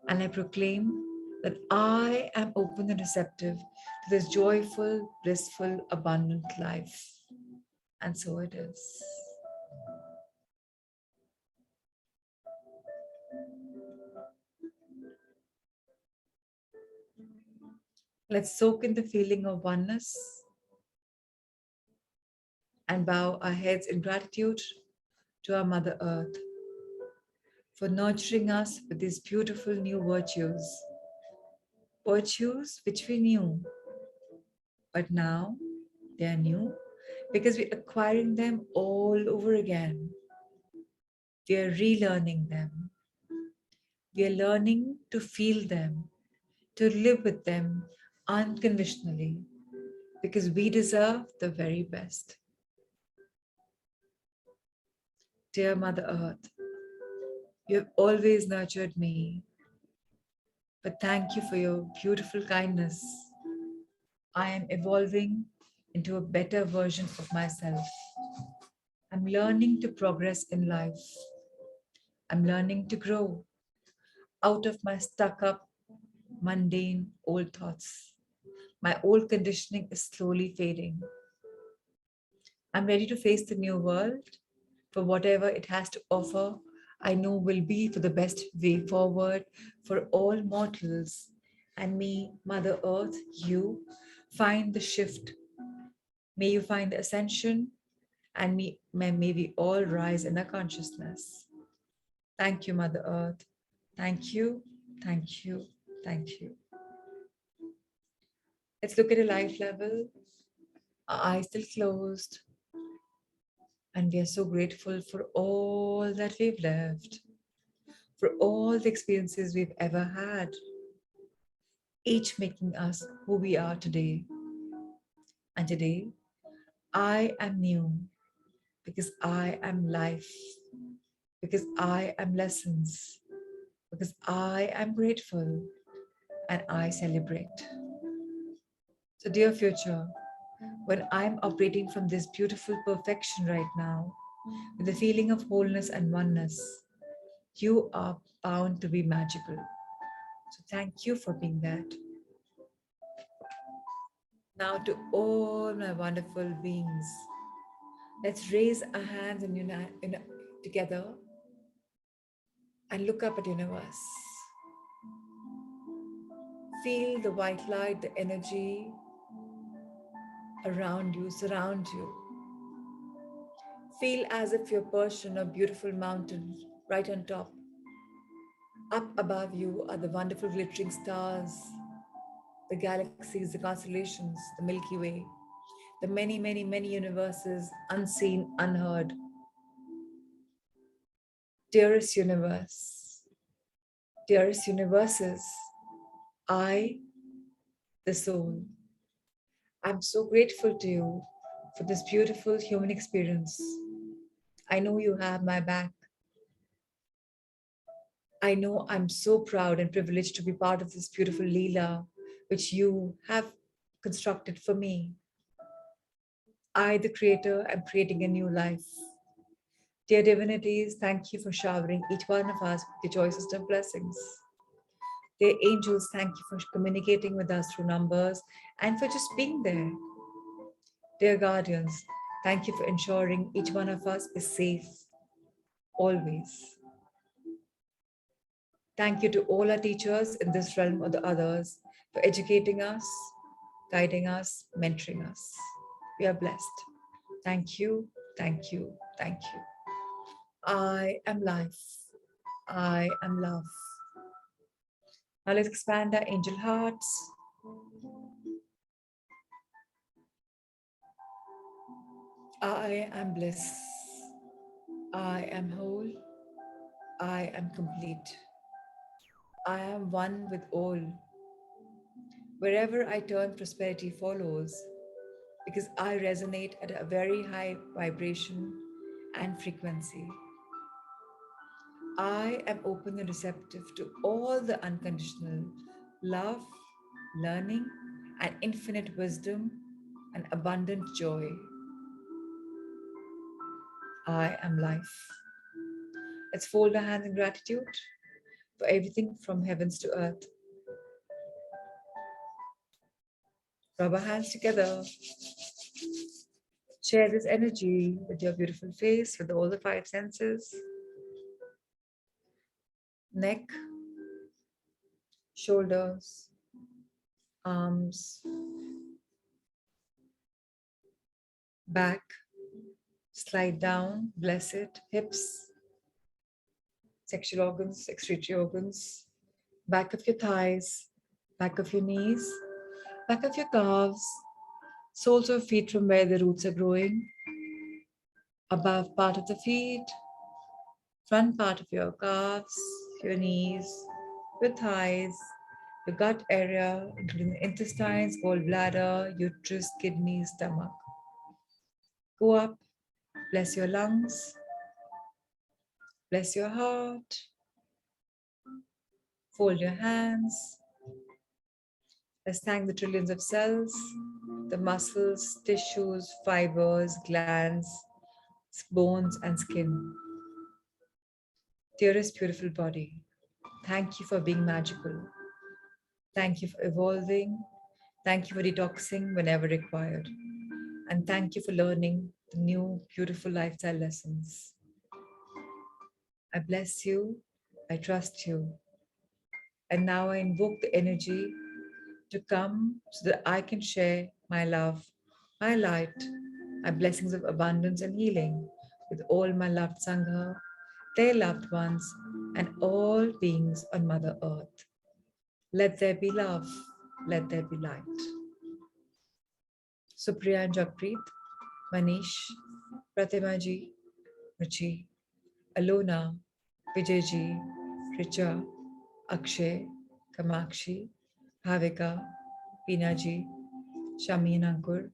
And I proclaim that I am open and receptive to this joyful, blissful, abundant life. And so it is. Let's soak in the feeling of oneness and bow our heads in gratitude to our Mother Earth for nurturing us with these beautiful new virtues, virtues which we knew, But now they are new because we're acquiring them all over again. We are relearning them. We are learning to feel them, to live with them unconditionally because we deserve the very best. Dear Mother Earth, you have always nurtured me, but thank you for your beautiful kindness. I am evolving into a better version of myself. I'm learning to progress in life. I'm learning to grow out of my stuck up, mundane old thoughts. My old conditioning is slowly fading. I'm ready to face the new world for whatever it has to offer. I know will be for the best way forward for all mortals. And me, Mother Earth, you find the shift. May you find the ascension, and may we all rise in our consciousness. Thank you, Mother Earth. Thank you, thank you, thank you. Let's look at a life level. Our eyes still closed, and we are so grateful for all that we've left, for all the experiences we've ever had, each making us who we are today. And today, I am new because I am life, because I am lessons, because I am grateful and I celebrate. So, dear future, when I'm operating from this beautiful perfection right now, with the feeling of wholeness and oneness, you are bound to be magical. So, thank you for being that. Now, to all my wonderful beings, let's raise our hands and unite together and look up at universe. Feel the white light, the energy around you, surround you. Feel as if you're perched on a beautiful mountain right on top. Up above you are the wonderful glittering stars, the galaxies, the constellations, the Milky Way, the many, many, many universes, unseen, unheard. Dearest universe, dearest universes, I, the soul, I'm so grateful to you for this beautiful human experience. I know you have my back. I know I'm so proud and privileged to be part of this beautiful Leela, which you have constructed for me. I, the creator, am creating a new life. Dear divinities, thank you for showering each one of us with your choicest of blessings. Dear angels, thank you for communicating with us through numbers and for just being there. Dear guardians, thank you for ensuring each one of us is safe always. Thank you to all our teachers in this realm or the others for educating us, guiding us, mentoring us. We are blessed. Thank you, thank you, thank you. I am life. I am love. Now let's expand our angel hearts. I am bliss. I am whole. I am complete. I am one with all. Wherever I turn, prosperity follows because I resonate at a very high vibration and frequency. I am open and receptive to all the unconditional love, learning, and infinite wisdom and abundant joy. I am life. Let's fold our hands in gratitude for everything from heavens to earth. Rub our hands together. Share this energy with your beautiful face, with all the five senses, neck, shoulders, arms, back, slide down, bless it, hips, sexual organs, excretory organs, back of your thighs, back of your knees, back of your calves, Soles of feet from where the roots are growing. Above part of the feet, front part of your calves, your knees, your thighs, your gut area, including the intestines, gallbladder, uterus, kidneys, stomach. Go up, bless your lungs, bless your heart, fold your hands. Let's thank the trillions of cells, the muscles, tissues, fibers, glands, bones, and skin. Dearest, beautiful body, thank you for being magical. Thank you for evolving. Thank you for detoxing whenever required. And thank you for learning the new, beautiful lifestyle lessons. I bless you. I trust you. And now I invoke the energy to come so that I can share my love, my light, my blessings of abundance and healing with all my loved Sangha, their loved ones, and all beings on Mother Earth. Let there be love. Let there be light. Supriya and Jakpreet, Manish, Pratima ji, Ruchi, Alona, Vijay ji, Richa, Akshay, Kamakshi, Bhavika, Peena ji, Shami and Ankur,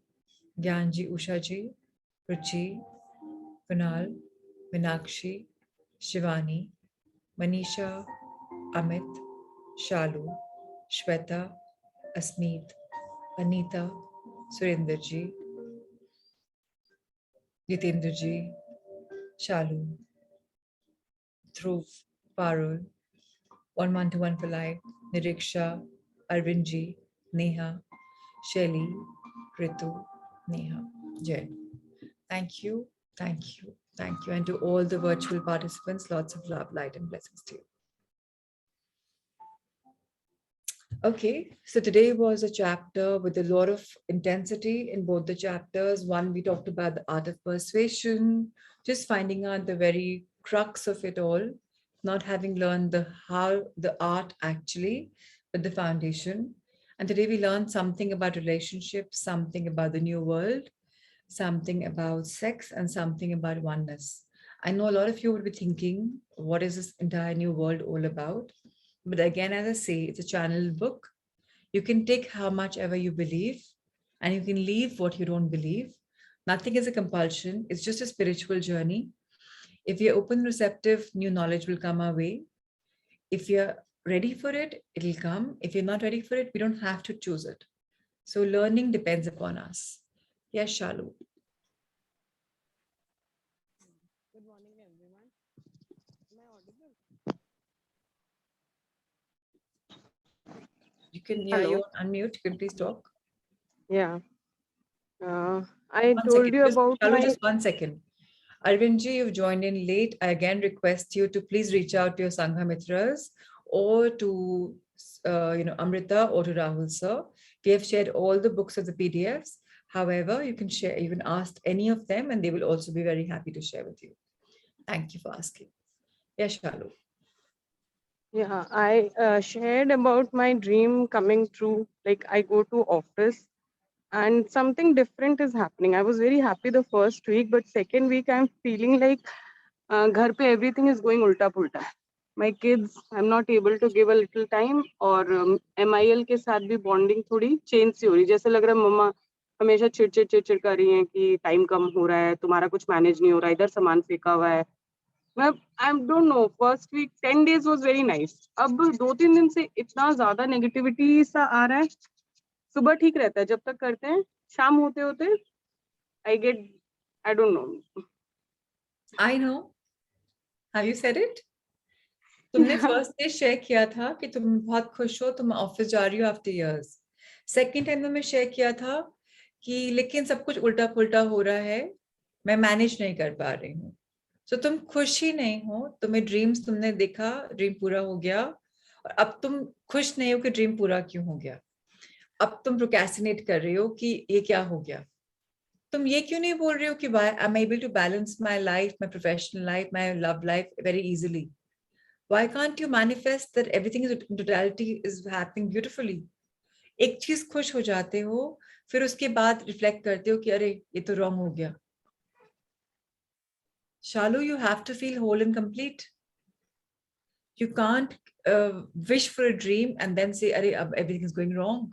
Gyan ji, Usha ji, Ruchi, Kunal, Minakshi, Shivani, Manisha, Amit, Shalu, Shweta, Asmeet, Anita, Surinder ji, Jitendra ji, Shalu, Dhruv, Parul, 1 1 for life, Niriksha, Arvindji, Neha, Shelly, Ritu, Neha, Jen. Thank you, thank you, thank you. And to all the virtual participants, lots of love, light, and blessings to you. Okay, so today was a chapter with a lot of intensity in both the chapters. One, we talked about the art of persuasion, just finding out the very crux of it all, not having learned the how the art actually, but the foundation. And today we learned something about relationships, something about the new world, something about sex, and something about oneness. I know a lot of you will be thinking, what is this entire new world all about? But again, as I say, it's a channel book. You can take how much ever you believe, and you can leave what you don't believe. Nothing is a compulsion. It's just a spiritual journey. If you're open, receptive, new knowledge will come our way. If you're ready for it, it'll come. If you're not ready for it, we don't have to choose it. So learning depends upon us. Yes, Shalu. Good morning, everyone. Am I audible? You can, yeah, Hello. you unmute. You can please talk. Yeah. I 1 second. told you Just, about Shalu, my. just 1 second. Arvindji, you've joined in late. I again request you to please reach out to your Sangha Mitras or to Amrita or to Rahul sir. We have shared all the books of the PDFs. However, you can share, you can ask any of them and they will also be very happy to share with you. Thank you for asking. Yes, Shalu. Yeah, I shared about my dream coming true. Like I go to office and something different is happening. I was very happy the first week, but second week I'm feeling like घर पे everything is going ulta pulta. My kids, I'm not able to give a little time और MIL के साथ भी bonding थोड़ी change सी हो रही. जैसे लग रहा है मम्मा हमेशा चिड़ कर रही हैं कि टाइम कम हो रहा है, तुम्हारा कुछ मैनेज नहीं हो रहा, इधर सामान फेंका हुआ है. मैं I don't know first week 10 days was very nice. अब 2-3 दिन से इतना ज्यादा नेगेटिविटी सा आ रहा है. सुबह ठीक रहता है जब तक करते हैं, शाम होते होते I get I don't no. I know. Have you said it? तुमने फर्स्ट डे शेयर किया था कि तुम बहुत खुश हो, तुम ऑफिस जा रही हो आफ्टर इयर्स. सेकेंड टाइम में शेयर किया था कि लेकिन सब कुछ उल्टा पुल्टा हो रहा है, मैं मैनेज नहीं कर पा रही हूँ. सो तुम खुश ही नहीं हो, तुम्हें ड्रीम्स तुमने देखा, ड्रीम पूरा हो गया और अब तुम खुश नहीं हो कि ड्रीम पूरा क्यों हो गया. अब तुम प्रोक्रेस्टिनेट कर रही हो कि ये क्या हो गया. तुम ये क्यों नहीं बोल रहे हो कि I am able to balance my life, my professional life, my love life very easily. Why can't you manifest that everything is in totality is happening beautifully? एक चीज खुश हो जाते हो, फिर उसके बाद रिफ्लेक्ट करते हो कि अरे ये तो रॉन्ग हो गया. Shalu, you have to feel whole and complete. You can't wish for a dream and then say, "Arey, everything is going wrong."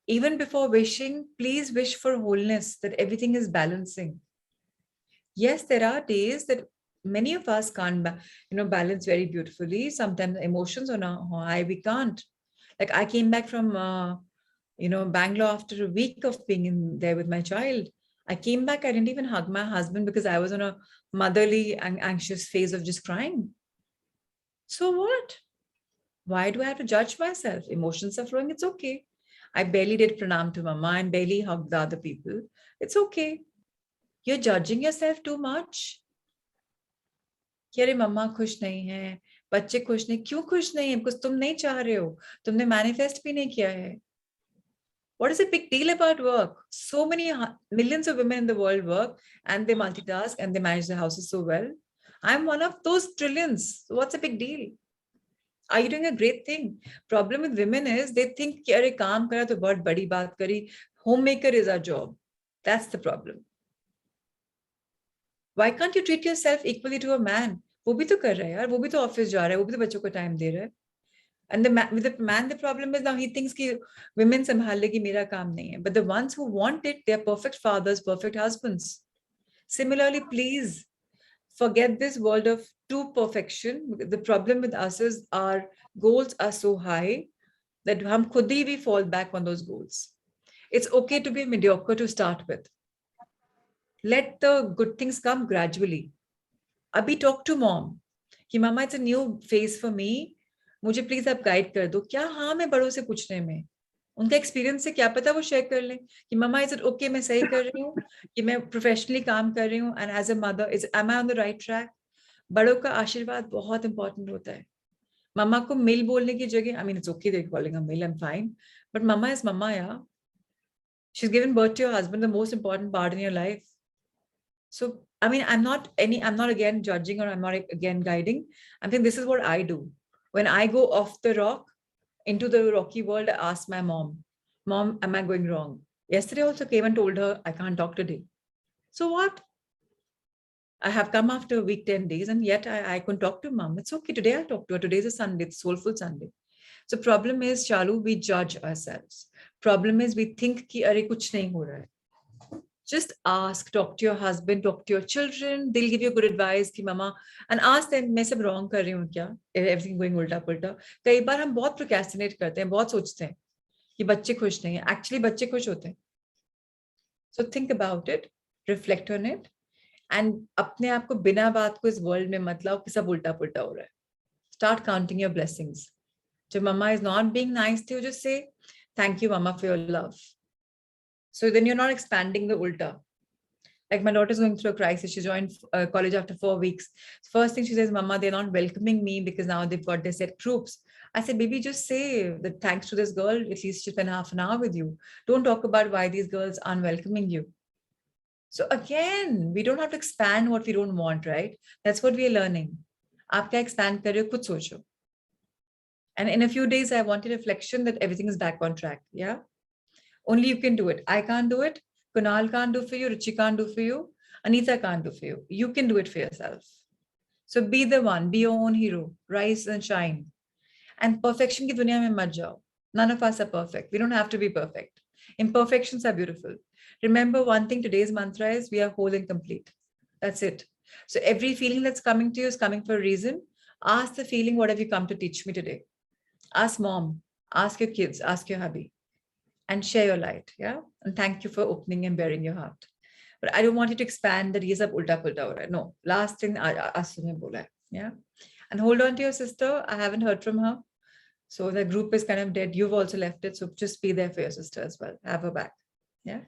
Even before wishing, please wish for wholeness, that everything is balancing. Yes, there are days that many of us can't, balance very beautifully. Sometimes emotions are not high, we can't. Like I came back from, Bangalore after a week of being in there with my child. I came back, I didn't even hug my husband because I was on a motherly and anxious phase of just crying. So what? Why do I have to judge myself? Emotions are flowing, it's okay. I barely did pranam to mama and barely hugged the other people. It's okay. You're judging yourself too much. कि अरे मम्मा खुश नहीं है, बच्चे खुश नहीं, क्यों खुश नहीं है? कुछ तुम नहीं चाह रहे हो, तुमने मैनिफेस्ट भी नहीं किया है. What is a big deal about work? So many millions of women in the world work and they multitask and they manage their houses so well. I'm one of those trillions. So what's a big deal? Are you doing a great thing? Problem with women is they think कि अरे काम करा तो बहुत बड़ी बात करी. Homemaker is our job. That's the problem. Why can't you treat yourself equally to a man? वो भी तो कर रहा है यार, वो भी तो ऑफिस जा रहा है, वो भी तो बच्चों को टाइम दे रहा है. And with the man, the problem is now he thinks कि women संभाल लेगी, मेरा काम नहीं है. But the ones who want it, they are perfect fathers, perfect husbands. Similarly, please forget this world of true perfection. The problem with us is our goals are so high that हम खुद ही we fall back on those goals. It's okay to be mediocre to start with. Let the good things come gradually. अभी talk to mom कि mama, it's a new phase for me. मुझे please आप guide कर दो. क्या harm है बड़ों से पूछने में? उनका एक्सपीरियंस से क्या पता वो शेयर कर लें कि मम्मा इज इट ओके, मैं सही कर रही हूँ, कि मैं प्रोफेशनली काम कर रही हूँ and as a mother is am I on the right track. बड़ों का आशीर्वाद बहुत इंपॉर्टेंट होता है. मम्मा को मिल बोलने की जगह, I mean it's okay they calling a MIL, I am fine, but mamma is mamma यार. She is given birth to your husband, the most important part in your life. So, I mean, I'm not again judging or I'm not again guiding. I'm saying this is what I do. When I go off the rock into the rocky world, I ask my mom, Mom, am I going wrong? Yesterday also came and told her, I can't talk today. So what? I have come after a week, 10 days, and yet I couldn't talk to mom. It's okay. Today I'll talk to her. Today's a Sunday. It's soulful Sunday. So problem is, Shalu, we judge ourselves. Problem is we think कि अरे कुछ नहीं हो रहा है. Just ask, talk to your husband, talk to your children. They'll give you good advice कि mama, and ask them मैं सब wrong कर रही हूँ क्या? Everything going उल्टा पुल्टा. कई बार हम बहुत procrastinate करते हैं, बहुत सोचते हैं कि बच्चे खुश नहीं हैं. Actually बच्चे खुश होते हैं. So think about it, reflect on it, and अपने आप को बिना बात को इस world में मत लाओ कि सब उल्टा पुल्टा हो रहा है. Start counting your blessings. जब mama is not being nice to you, just say thank you mama for your love. So then you're not expanding the ulta. Like my daughter's going through a crisis. She joined college after 4 weeks. First thing she says, Mama, they're not welcoming me because now they've got their set groups. I said, baby, just say that thanks to this girl, at least she spent half an hour with you. Don't talk about why these girls aren't welcoming you. So again, we don't have to expand what we don't want, right? That's what we are learning. आप क्या expand कर रहे हो, खुद सोचो. And in a few days, I wanted reflection that everything is back on track. Yeah. Only you can do it. I can't do it. Kunal can't do for you. Ruchi can't do for you. Anita can't do for you. You can do it for yourself. So be the one. Be your own hero. Rise and shine. And perfection ki duniya mein mat jao. None of us are perfect. We don't have to be perfect. Imperfections are beautiful. Remember one thing, today's mantra is we are whole and complete. That's it. So every feeling that's coming to you is coming for a reason. Ask the feeling, what have you come to teach me today? Ask mom. Ask your kids. Ask your hubby. And share your light. Yeah. And thank you for opening and bearing your heart. But I don't want you to expand that ye sab ulta pulta ho raha hai. No. Last thing Asu ne bola hai. Yeah. And hold on to your sister. I haven't heard from her. So the group is kind of dead. You've also left it. So just be there for your sister as well. Have her back. Yeah.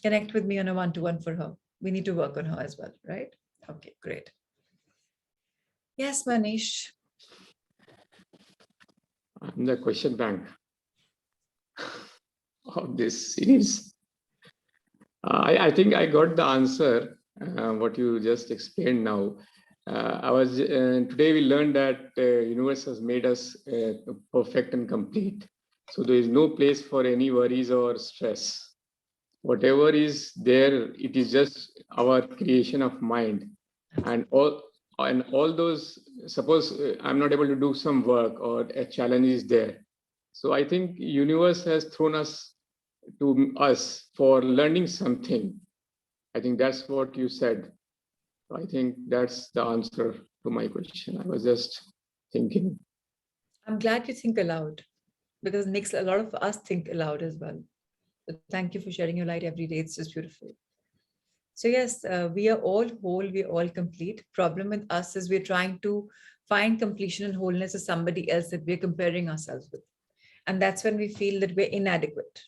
Connect with me on a one-to-one for her. We need to work on her as well. Right? Okay, great. Yes, Manish. I'm the question bank of this series. I think I got the answer, what you just explained now. Today we learned that universe has made us perfect and complete. So there is no place for any worries or stress. Whatever is there, it is just our creation of mind. And all those, suppose I'm not able to do some work or a challenge is there. So I think universe has thrown us to us for learning something. I think that's what you said. I think that's the answer to my question. I was just thinking. I'm glad you think aloud, because it makes a lot of us think aloud as well. So thank you for sharing your light every day. It's just beautiful. So yes, we are all whole, we are all complete. Problem with us is we're trying to find completion and wholeness as somebody else that we're comparing ourselves with. And that's when we feel that we're inadequate.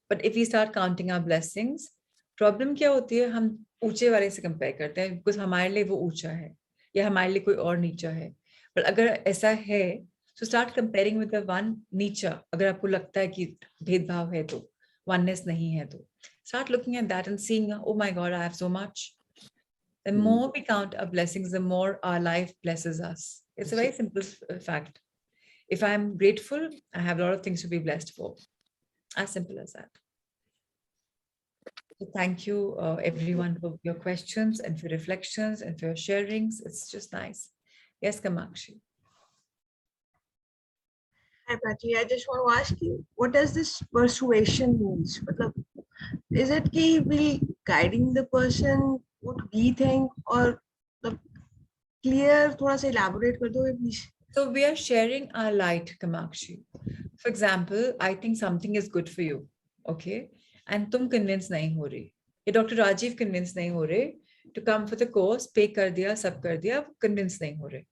But if we start counting our blessings, problem क्या होती है, हम ऊंचे वाले से compare करते हैं because हमारे लिए वो ऊंचा है या हमारे लिए कोई और नीचा है. पर अगर ऐसा है तो start comparing with the one नीचा. अगर आपको लगता है कि भेदभाव है तो वननेस नहीं है तो start looking at that and seeing, oh my God, I have so much. The more we count our blessings, the more our life blesses us. It's a very simple fact. If I'm grateful, I have a lot of things to be blessed for. As simple as that. So thank you, everyone, for your questions and for your reflections and for your sharings. It's just nice. Yes, Kamakshi. Hi, Prachi. I just want to ask you, what does this persuasion means? Is it कि we guiding the person what we think, or clear? थोड़ा सा elaborate कर दो please. So we are sharing our light, Kamakshi. For example, I think something is good for you, okay? And तुम convince नहीं हो रही. ये Dr. Rajiv convince नहीं हो रहे to come for the course, pay कर दिया, सब कर दिया, convince नहीं हो रहे.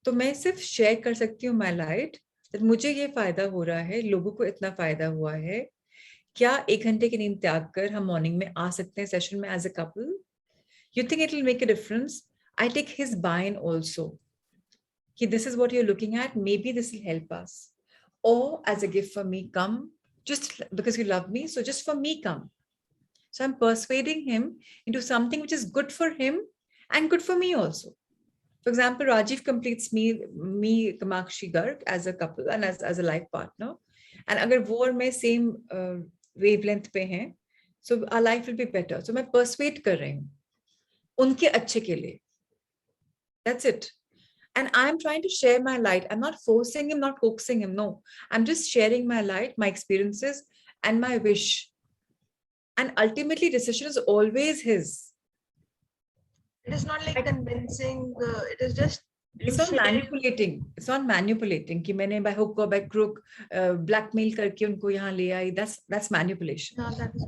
तो मैं सिर्फ share कर सकती हूँ my light, that मुझे ये फायदा हो रहा है, लोगों को इतना फायदा हुआ है. क्या 1 घंटे की नींद त्याग कर हम मॉर्निंग में आ सकते हैं सेशन में as a couple? You think it will make a difference? I take his buy-in also. Ki this is what you're looking at, maybe this will help us. Or as a gift for me, come, just because you love me, so just for me, come. So I'm persuading him into something which is good for him and good for me also. For example, Rajiv completes me, Kamakshi Garg as a couple and as a life partner. And agar wo aur main same wavelength pe hain, so our life will be better. So मैं persuade कर रही हूँ उनके अच्छे के लिए. That's it. And I'm trying to share my light. I'm not forcing him, not coaxing him. No, I'm just sharing my light, my experiences, and my wish. And ultimately, decision is always his. It is not like convincing. It is just. It's not manipulating. It's not manipulating. कि मैंने by hook or by crook blackmail करके उनको यहाँ ले आई. That's manipulation. No, that is.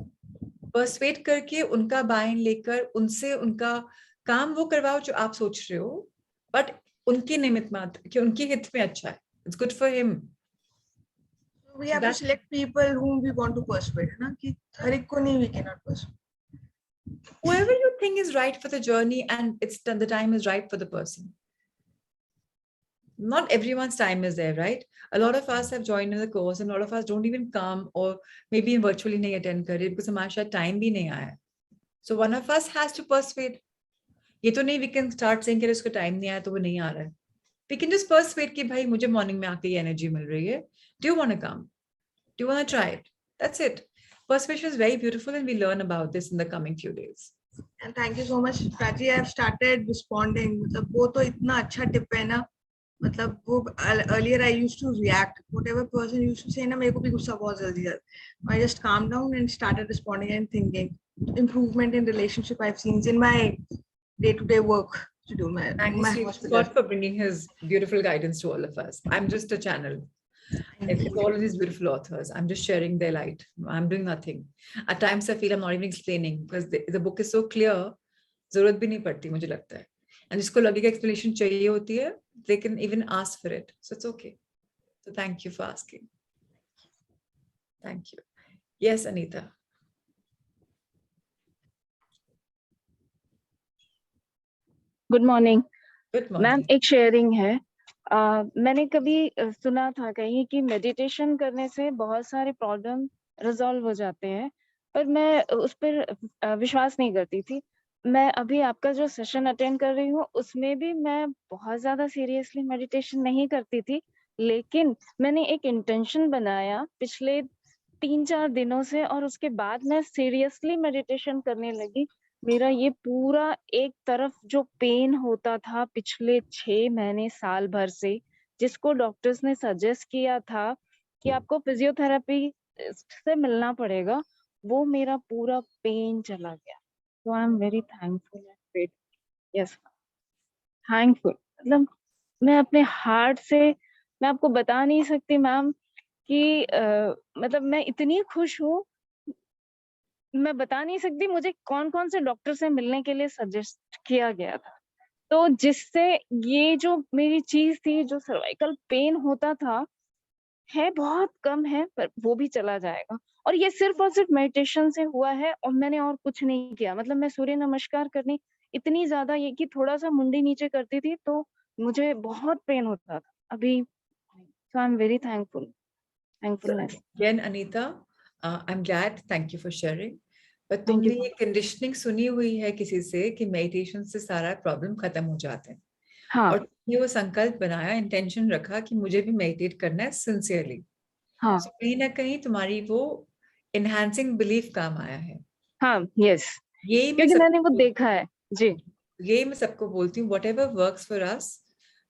Persuade करके उनका buy-in लेकर उनसे उनका काम वो करवाओ जो आप सोच रहे हो. But उनके निमित्त मत कि उनके हित में अच्छा है. It's good for him. We have to select people whom we want to persuade. ना कि हर एक को नहीं we cannot persuade. Whoever you think is right for the journey and the time is right for the person. Not everyone's time is there, right? A lot of us have joined in the course and a lot of us don't even come or maybe virtually नहीं attend करे because हमारे शायद time भी नहीं आया. So one of us has to persuade. ये तो नहीं we can start saying कि उसको time नहीं आया तो वो नहीं आ रहा है. We can just persuade कि भाई मुझे morning में आके ये energy मिल रही है. Do you want to come? Do you want to try it? That's it. Persuasion is very beautiful and we learn about this in the coming few days. And thank you so much, Prachi. I have started responding. मतलब वो तो इतना अच्छा tip है ना. मतलब वो earlier I used to react. Whatever person used to say ना मेरे को भी गुस्सा बहुत जल्दी आता. I just calmed down and started responding and thinking. Improvement in relationship I've seen in my day-to-day work to do. Thanks to God for bringing his beautiful guidance to all of us. I'm just a channel. It's all of these beautiful authors. I'm just sharing their light. I'm doing nothing. At times I feel I'm not even explaining because the book is so clear. जरूरत भी नहीं पड़ती मुझे लगता है. And जिसको लगेगा explanation चाहिए होती है, they can even ask for it. So it's okay. So thank you for asking. Thank you. Yes, Anita. Good morning Good ma'am. morning. एक शेयरिंग है. मैंने कभी सुना था कहीं कि मेडिटेशन करने से बहुत सारे प्रॉब्लम रिजॉल्व हो जाते हैं, पर मैं उस पर विश्वास नहीं करती थी. मैं अभी आपका जो सेशन अटेंड कर रही हूँ उसमें भी मैं बहुत ज्यादा सीरियसली मेडिटेशन नहीं करती थी, लेकिन मैंने एक इंटेंशन बनाया पिछले 3-4 दिनों से और उसके बाद मैं सीरियसली मेडिटेशन करने लगी। मेरा ये पूरा एक तरफ जो पेन होता था पिछले 6 महीने साल भर से, जिसको डॉक्टर्स ने सजेस्ट किया था कि आपको फिजियोथेरेपी से मिलना पड़ेगा, वो मेरा पूरा पेन चला गया। So I'm very thankful and grateful. Yes, thankful. मतलब मैं अपने हार्ट से, मैं आपको बता नहीं सकती मैम कि मतलब मैं इतनी खुश हूँ, मैं बता नहीं सकती मुझे कौन-कौन से डॉक्टर से मिलने के लिए सजेस्ट किया गया था। तो जिससे ये जो मेरी चीज़ थी, जो सर्वाइकल पेन होता था, है बहुत कम है, पर वो भी चला जाएगा। और ये सिर्फ़ और सिर्फ़ मेडिटेशन से हुआ है और मैंने और कुछ नहीं किया। मतलब मैं सूर्य नमस्कार करनी इतनी ज़्यादा, ये कि थोड़ा-सा मुंडी नीचे करती थी तो मुझे बहुत पेन होता था। अभी so I am very thankful, So thankfulness. again, Anita, I'm glad. Thank you for sharing. But thank you तुमने सो ये मच। कंडीशनिंग सुनी हुई है किसी से कि मेडिटेशन से सारा प्रॉब्लम खत्म हो जाते हैं, हाँ, और तुमने वो संकल्प बनाया, इंटेंशन रखा कि मुझे भी मेडिटेट करना है सिंसियरली। हाँ, सो कहीं ना कहीं तुम्हारी वो इनहैंसिंग बिलीफ काम आया है। हाँ, यस, यही मैं क्योंकि मैंने वो सबको देखा है। जी, यही मैं सबको बोलती हूँ, what ever works for us,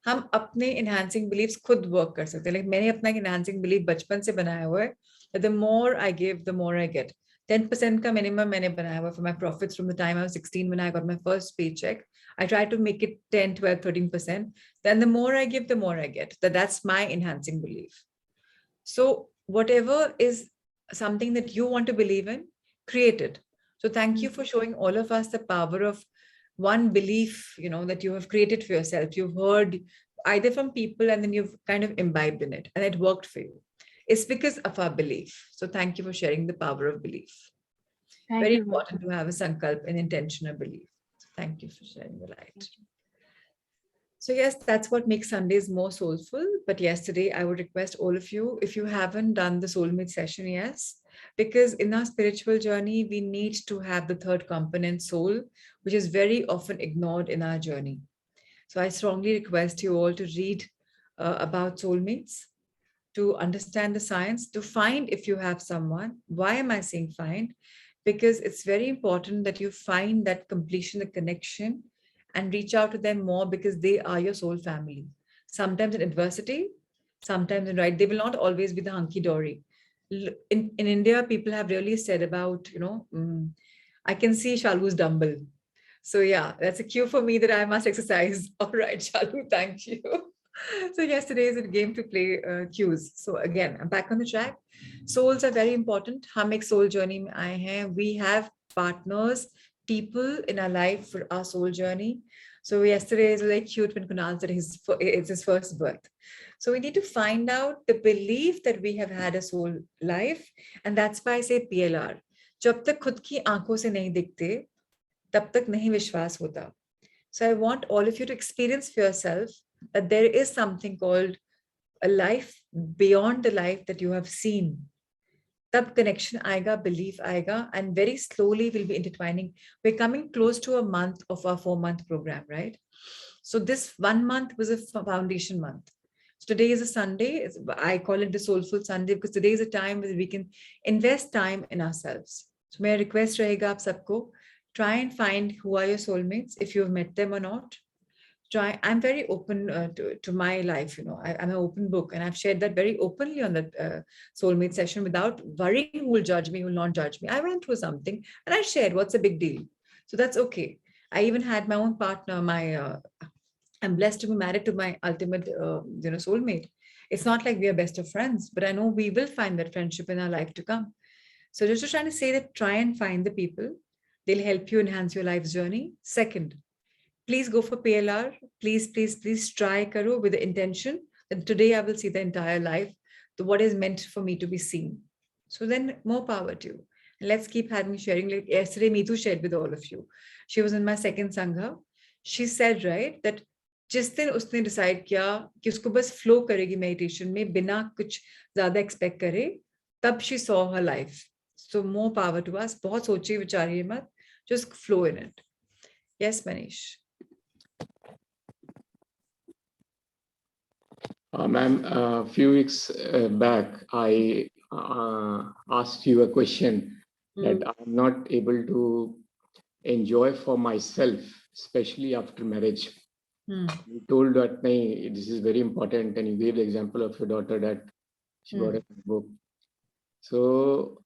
हम अपने इनहैंसिंग बिलीव्स खुद वर्क कर सकते हैं। लाइक मैंने अपना इनहैंसिंग बिलीफ बचपन से बनाया हुआ है, the more I give the more I get. 10% का मिनिमम मैंने बनाया हुआ for my profits from the time I was 16 when I got my first paycheck. I try to make it 10, 12, 13%. Then the more I give, the more I get. That's my enhancing belief. So whatever is something that you want to believe in, create it. So thank you for showing all of us the power of one belief, that you have created for yourself. You've heard either from people and then you've kind of imbibed in it and it worked for you. It's because of our belief. So thank you for sharing the power of belief. Thank Very you ma'am. important to have a sankalp, an intentional belief. So thank you for sharing the light. So yes, that's what makes Sundays more soulful. But yesterday, I would request all of you, if you haven't done the soulmate session, yes, because in our spiritual journey, we need to have the third component, soul, which is very often ignored in our journey. So I strongly request you all to read about soulmates, to understand the science, to find if you have someone. Why am I saying find? Because it's very important that you find that completion, the connection, and reach out to them more, because they are your soul family. Sometimes in adversity, sometimes in right, they will not always be the hunky dory. In India, people have really said about, I can see Shalu's dumbbell. So yeah, that's a cue for me that I must exercise. All right, Shalu, thank you. So yesterday is a game to play cues. So again, I'm back on the track. Souls are very important. हम एक soul journey में आए हैं. We have partners, people in our life for our soul journey. So yesterday is like cute when Kunal said it's his first birth. So we need to find out the belief that we have had a soul life, and that's why I say PLR. जब तक खुद की आंखों से नहीं दिखते, तब तक नहीं विश्वास होता. So I want all of you to experience for yourself that there is something called a life beyond the life that you have seen. Tab connection aega, belief aega, and very slowly we'll be intertwining. We're coming close to a month of our 4-month program, right? So this 1 month was a foundation month. So today is a Sunday. I call it the Soulful Sunday because today is a time where we can invest time in ourselves. So my request rahega aap sabko, try and find who are your soulmates, if you've met them or not. I'm very open to my life. I'm an open book, and I've shared that very openly on the soulmate session without worrying who will judge me, who will not judge me. I went through something and I shared. What's the big deal? So that's okay. I even had my own partner. I'm blessed to be married to my ultimate, soulmate. It's not like we are best of friends, but I know we will find that friendship in our life to come. So just trying to say that, try and find the people. They'll help you enhance your life's journey. Second, please go for PLR. Please try karo with the intention that today I will see the entire life, what is meant for me to be seen. So then more power to you. And let's keep having sharing. Like yesterday, Meetu shared with all of you. She was in my second Sangha. She said, right, that जिस दिन उसने decide किया कि उसको बस flow करेगी meditation में बिना कुछ ज्यादा एक्सपेक्ट करे, तब she saw her life. So more power to us. बहुत सोचिए विचारिए मत, just flow in it. Yes, Manish. Ma'am, a few weeks back, I asked you a question that I'm not able to enjoy for myself, especially after marriage. You told that nahi, this is very important, and you gave the example of your daughter that she got a MacBook. So,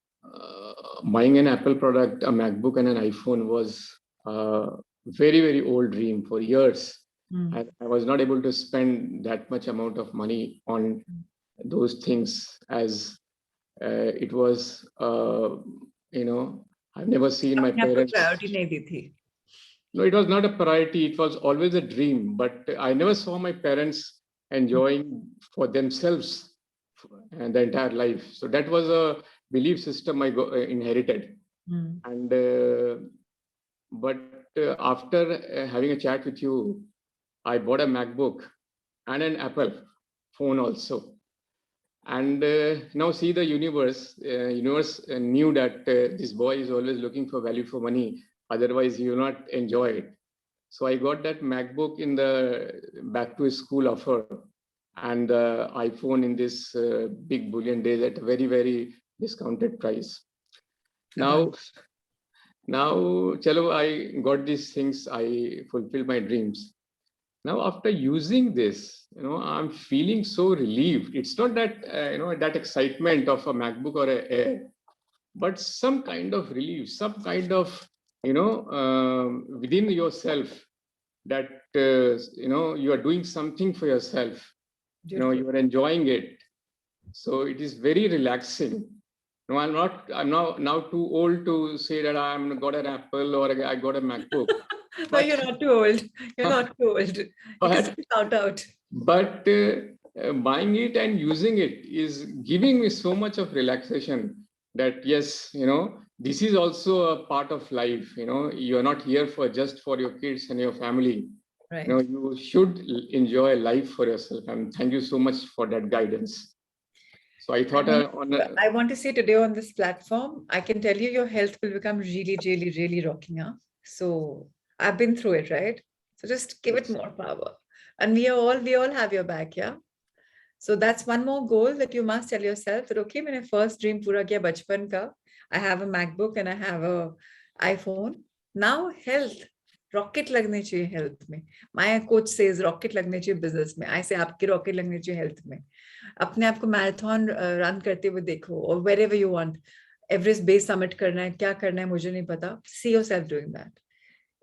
buying an Apple product, a MacBook, and an iPhone was a very, very old dream for years. I was not able to spend that much amount of money on those things as it was, I've never seen my अपने आप को parents. priority नहीं दी थी. No, it was not a priority. It was always a dream, but I never saw my parents enjoying for themselves and the entire life. So that was a belief system I inherited. And but after having a chat with you, I bought a MacBook and an Apple phone also. And now see the universe. Universe knew that this boy is always looking for value for money. Otherwise, he will not enjoy it. So I got that MacBook in the back to school offer and the iPhone in this big bullion days at a very, very discounted price. Now, chalo, I got these things. I fulfilled my dreams. Now, after using this, I'm feeling so relieved. It's not that, that excitement of a MacBook or a Air, but some kind of relief, some kind of, within yourself that, you are doing something for yourself. You are enjoying it. So it is very relaxing. No, I'm now too old to say that I'm got an Apple or I got a MacBook. No, you're not too old. You're not too old. You can still out. But buying it and using it is giving me so much of relaxation that yes, this is also a part of life. You are not here for just for your kids and your family. Right. You should enjoy life for yourself. And thank you so much for that guidance. So I thought I want to say today on this platform, I can tell you your health will become really, really, really rocking up. So I've been through it, right? So just give it more power. And we all have your back, yeah? So that's one more goal that you must tell yourself that, okay, my first dream pura kiya bachpan ka. I have a MacBook and I have a iPhone. Now health, rocket lagne chahiye health mein. My coach says rocket lagne chahiye business mein. I say aapke rocket lagne chahiye health mein. अपने आप को marathon run करते हुए देखो और wherever you want. Everest base summit करना है, क्या करना है मुझे नहीं पता. See yourself doing that.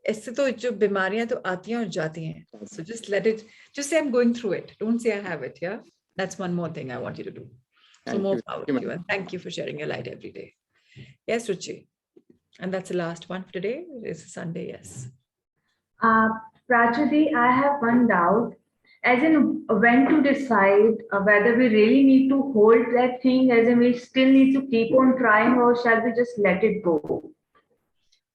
इससे तो जो बीमारियां तो आती हैं और जाती हैं. So just let it, just say I'm going through it. Don't say I have it, yeah? That's one more thing I want you to do. So more power to you, and thank you for sharing your light every day. Yes, Ruchi. And that's the last one for today. It's a Sunday, yes. Prachati, I have one doubt. As in, when to decide whether we really need to hold that thing, as in we still need to keep on trying, or shall we just let it go?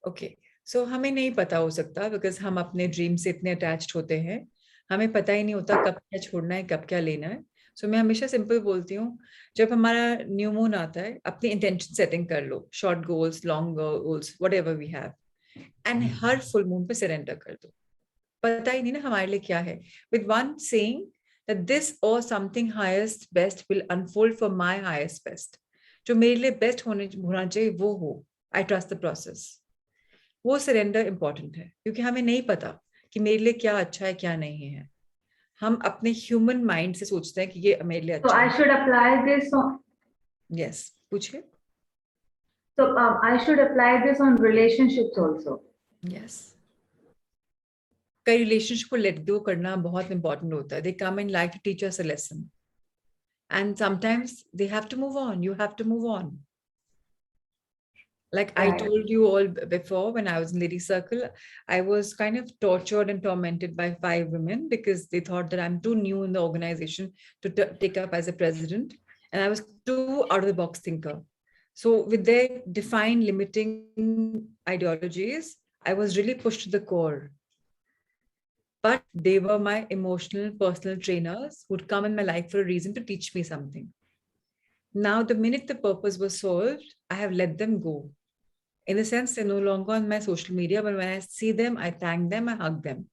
Okay. So हमें नहीं पता हो सकता because हम अपने dream से इतने attached होते हैं, हमें पता ही नहीं होता कब क्या छोड़ना है, कब क्या लेना है. So मैं हमेशा सिंपल बोलती हूँ, जब हमारा न्यू मून आता है, अपनी इंटेंशन सेटिंग कर लो, short goals, long goals, whatever we have, and हर फुल मून पे सरेंडर कर दो. पता ही नहीं ना हमारे लिए क्या है. With one saying that this or something highest best will unfold for my highest best. जो मेरे लिए बेस्ट होना चाहिए वो हो. I trust the process. वो सरेंडर इंपॉर्टेंट है क्योंकि हमें नहीं पता कि मेरे लिए क्या अच्छा है क्या नहीं है. हम अपने ह्यूमन माइंड से सोचते हैं कि ये मेरे लिए अच्छा है. So I should apply this on. Yes, पूछिए. So I should apply this on relationships also. Yes. कई रिलेशनशिप को लेट गो करना बहुत इंपॉर्टेंट होता है. They come in life to teach us a lesson. And sometimes they have to move on. You have to move on. Like I told you all before, when I was in Lady Circle, I was kind of tortured and tormented by 5 women because they thought that I'm too new in the organization to take up as a president. And I was too out of the box thinker. So with their defined limiting ideologies, I was really pushed to the core. But they were my emotional, personal trainers who'd come in my life for a reason to teach me something. Now, the minute the purpose was solved, I have let them go In the sense, they're no longer on my social media, but when I see them, I thank them, I hug them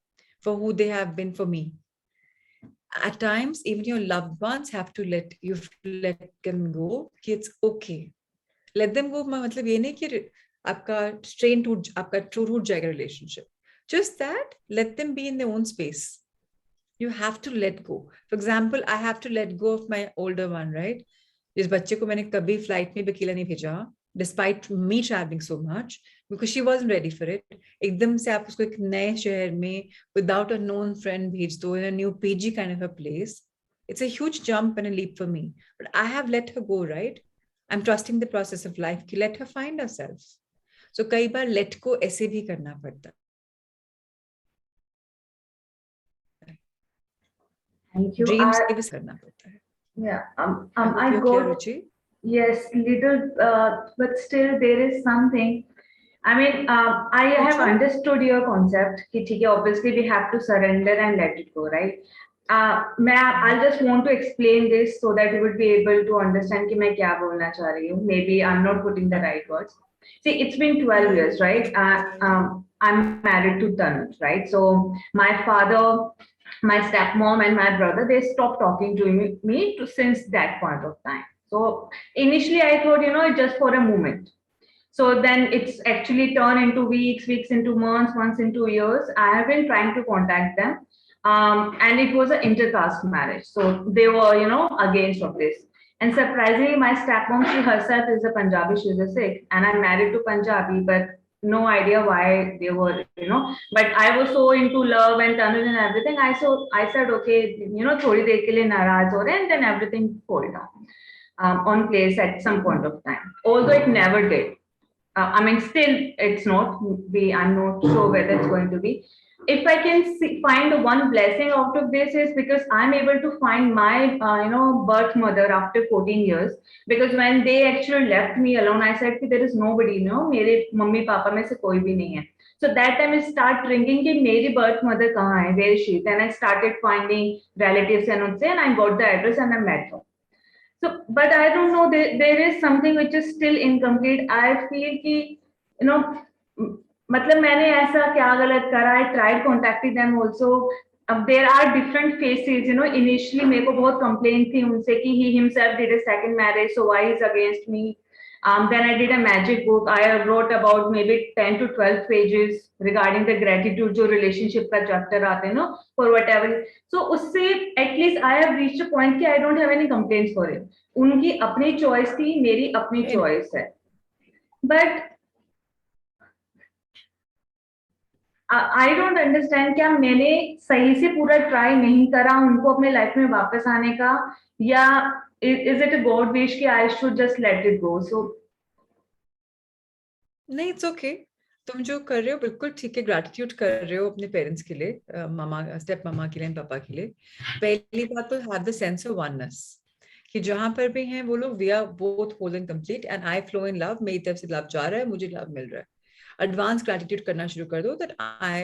for who they have been for me. At times, even your loved ones have to let them go. It's okay. Let them go. मतलब ये नहीं कि आपका strain आपका टूट जाएगा relationship. Just that, let them be in their own space. You have to let go. For example, I have to let go of my older one, right? जिस बच्चे को मैंने कभी फ्लाइट में भी अकेला नहीं भेजा, despite me traveling so much, because she wasn't ready for it. एकदम से आप उसको एक नए शहर में without a known friend भेज दो in a new PG kind of a place. It's a huge jump and a leap for me. But I have let her go, right? I'm trusting the process of life. Let her find herself. So कई बार let go ऐसे भी करना पड़ता है. Thank you. Dreams भी करना पड़ता है. Yeah. I I got. Yes, little, but still there is something. I mean, I have understood your concept. कि ठीक है, obviously we have to surrender and let it go, right? I'll just want to explain this so that you would be able to understand कि मैं क्या बोलना चाह रही हूँ. Maybe I'm not putting the right words. See, it's been 12 years, right? I'm married to Tanuj, right? So my father, my stepmom, and my brother, they stopped talking to me since that point of time. So initially I thought, it's just for a moment. So then it's actually turned into weeks into months, months into years. I have been trying to contact them. And it was an intercaste marriage. So they were, against of this. And surprisingly, my stepmom, she herself is a Punjabi, she's a Sikh, and I'm married to Punjabi, but no idea why they were, but I was so into love and Tanuj and everything. I said, okay, thodi der ke liye naraz ho rahe, and then everything fall down on place at some point of time. Although it never did. I mean, still it's not. I'm not sure whether it's going to be. If I can find one blessing out of this is because I'm able to find my, birth mother after 14 years. Because when they actually left me alone, I said, there is nobody, मेरे mummy papa में से कोई भी नहीं है. So that time I start thinking कि मेरी birth mother कहाँ है, where is she? Then I started finding relatives and I got the address and I met her. So, but I don't know, there is something which is still incomplete. I feel कि, मतलब मैंने ऐसा क्या गलत करा? I tried contacting them also. There are different phases, initially मेरे को बहुत complaint थी उनसे कि he himself did a second marriage, so why is against me? Then I did a magic book. I wrote about maybe 10 to 12 pages regarding the gratitude, जो relationship का chapter आते हैं, for whatever. So उससे at least I have reached a point कि I don't have any complaints for it. उनकी अपनी choice थी, मेरी अपनी choice है. But I don't understand क्या मैंने सही से पूरा try नहीं करा उनको अपने life में वापस आने का, या is it a God wish कि I should just let it go? So नहीं, it's okay. तुम जो कर रहे हो बिल्कुल ठीक है. ग्रैटिट्यूड कर रहे हो अपने पेरेंट्स के लिए, मामा, स्टेप मामा के लिए, पापा के लिए. पहली बात तो have the sense of oneness कि जहां पर भी हैं वो लोग, we are both whole and complete, and I flow in love. मेरी तरफ से लव जा रहा है, मुझे लव मिल रहा है. एडवांस ग्रैटिट्यूड करना शुरू कर दो that I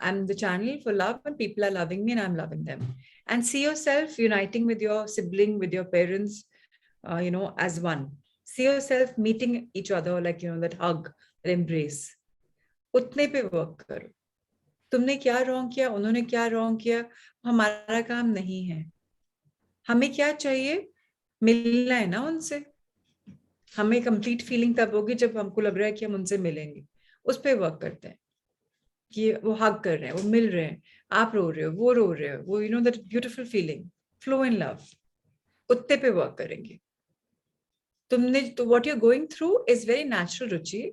am the channel for love and people are loving me and I am loving them. And see yourself uniting with your sibling, with your parents, as one. See yourself meeting each other, like, that hug, that embrace. उतने पे work करो. तुमने क्या wrong किया, उन्होंने क्या wrong किया, हमारा काम नहीं है. हमें क्या चाहिए? मिलना है ना उनसे. हमें कंप्लीट फीलिंग तब होगी जब हमको लग रहा है कि हम उनसे मिलेंगे. उस पे वर्क करते हैं कि वो हग कर रहे हैं, वो मिल रहे हैं, आप रो रहे हो, वो रो रहे हो, वो that beautiful feeling, flow in love. उतने पे वर्क करेंगे. तुमने तो what you're going through is very natural, Ruchi.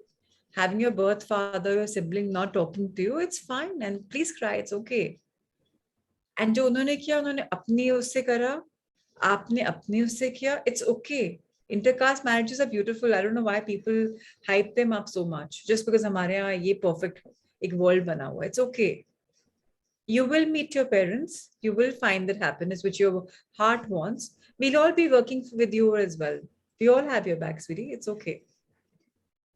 Having your birth father, your sibling not talking to you, it's fine, and please cry, it's okay. And जो उन्होंने किया, उन्होंने अपनी उससे करा, आपने अपनी उससे किया, it's okay. Intercaste marriages are beautiful. I don't know why people hype them up so much. Just because हमारे यहाँ ये perfect एक world बना हुआ, it's okay. You will meet your parents. You will find that happiness which your heart wants. We'll all be working with you as well. We all have your back, sweetie. It's okay.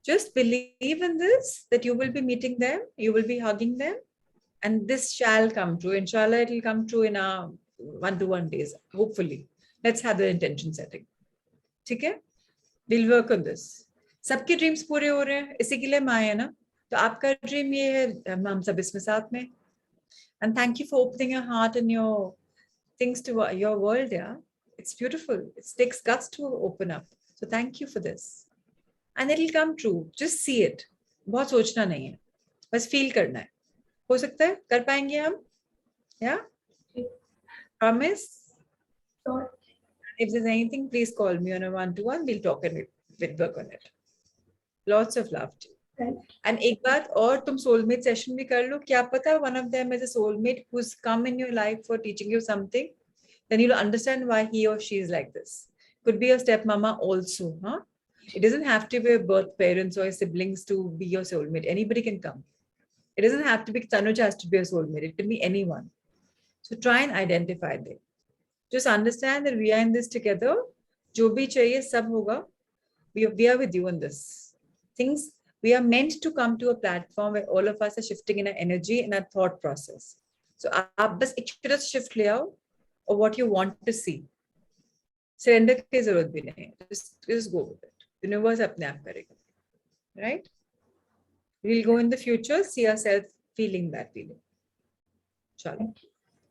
Just believe in this, that you will be meeting them, you will be hugging them, and this shall come true. Inshallah, it will come true in our 1-to-1 days, hopefully. Let's have the intention setting. Okay? We'll work on this. सबके dreams पूरे हो रहे हैं, इसी के लिए हम आए हैं ना. तो आपका ड्रीम ये है, हम सब इसमें साथ में. And thank you for opening your heart and your things to your world. Yeah, it's beautiful. It takes guts to open up. So thank you for this. And it'll come true. Just see it. बहुत सोचना नहीं है, बस feel करना है. हो सकता है कर पाएंगे हम. Yeah, promise. Sure. If there's anything, please call me on a 1-to-1. We'll talk and we'll work on it. Lots of love to you. And एक बात और, तुम soulmate session भी कर लो. क्या पता one of them is a soulmate who's come in your life for teaching you something. Then you'll understand why he or she is like this. Could be your stepmama also, huh? It doesn't have to be your birth parents or your siblings to be your soulmate. Anybody can come. It doesn't have to be Tanuja has to be a soulmate. It can be anyone. So try and identify them. Just understand that we are in this together. Jo bhi chahiye sab hoga. We are with you in this. Things, we are meant to come to a platform where all of us are shifting in our energy and our thought process. So aap bas ek छोटा सा shift ले आओ, or what you want to see. Surrender की जरूरत भी नहीं. Just go with it. Universe अपने आप करेगा. Right? We'll go in the future, see ourselves feeling that feeling. Chalo.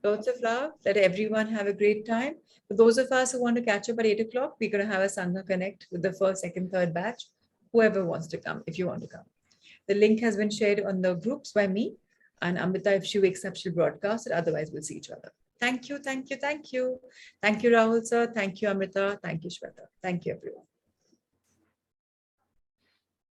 Lots of love. Let everyone have a great time. For those of us who want to catch up at 8 o'clock, we're going to have a Sangha Connect with the first, second, third batch. Whoever wants to come, if you want to come. The link has been shared on the groups by me. And Amrita, if she wakes up, she'll broadcast it. Otherwise, we'll see each other. Thank you, thank you, thank you. Thank you, Rahul sir. Thank you, Amrita. Thank you, Shweta. Thank you, everyone.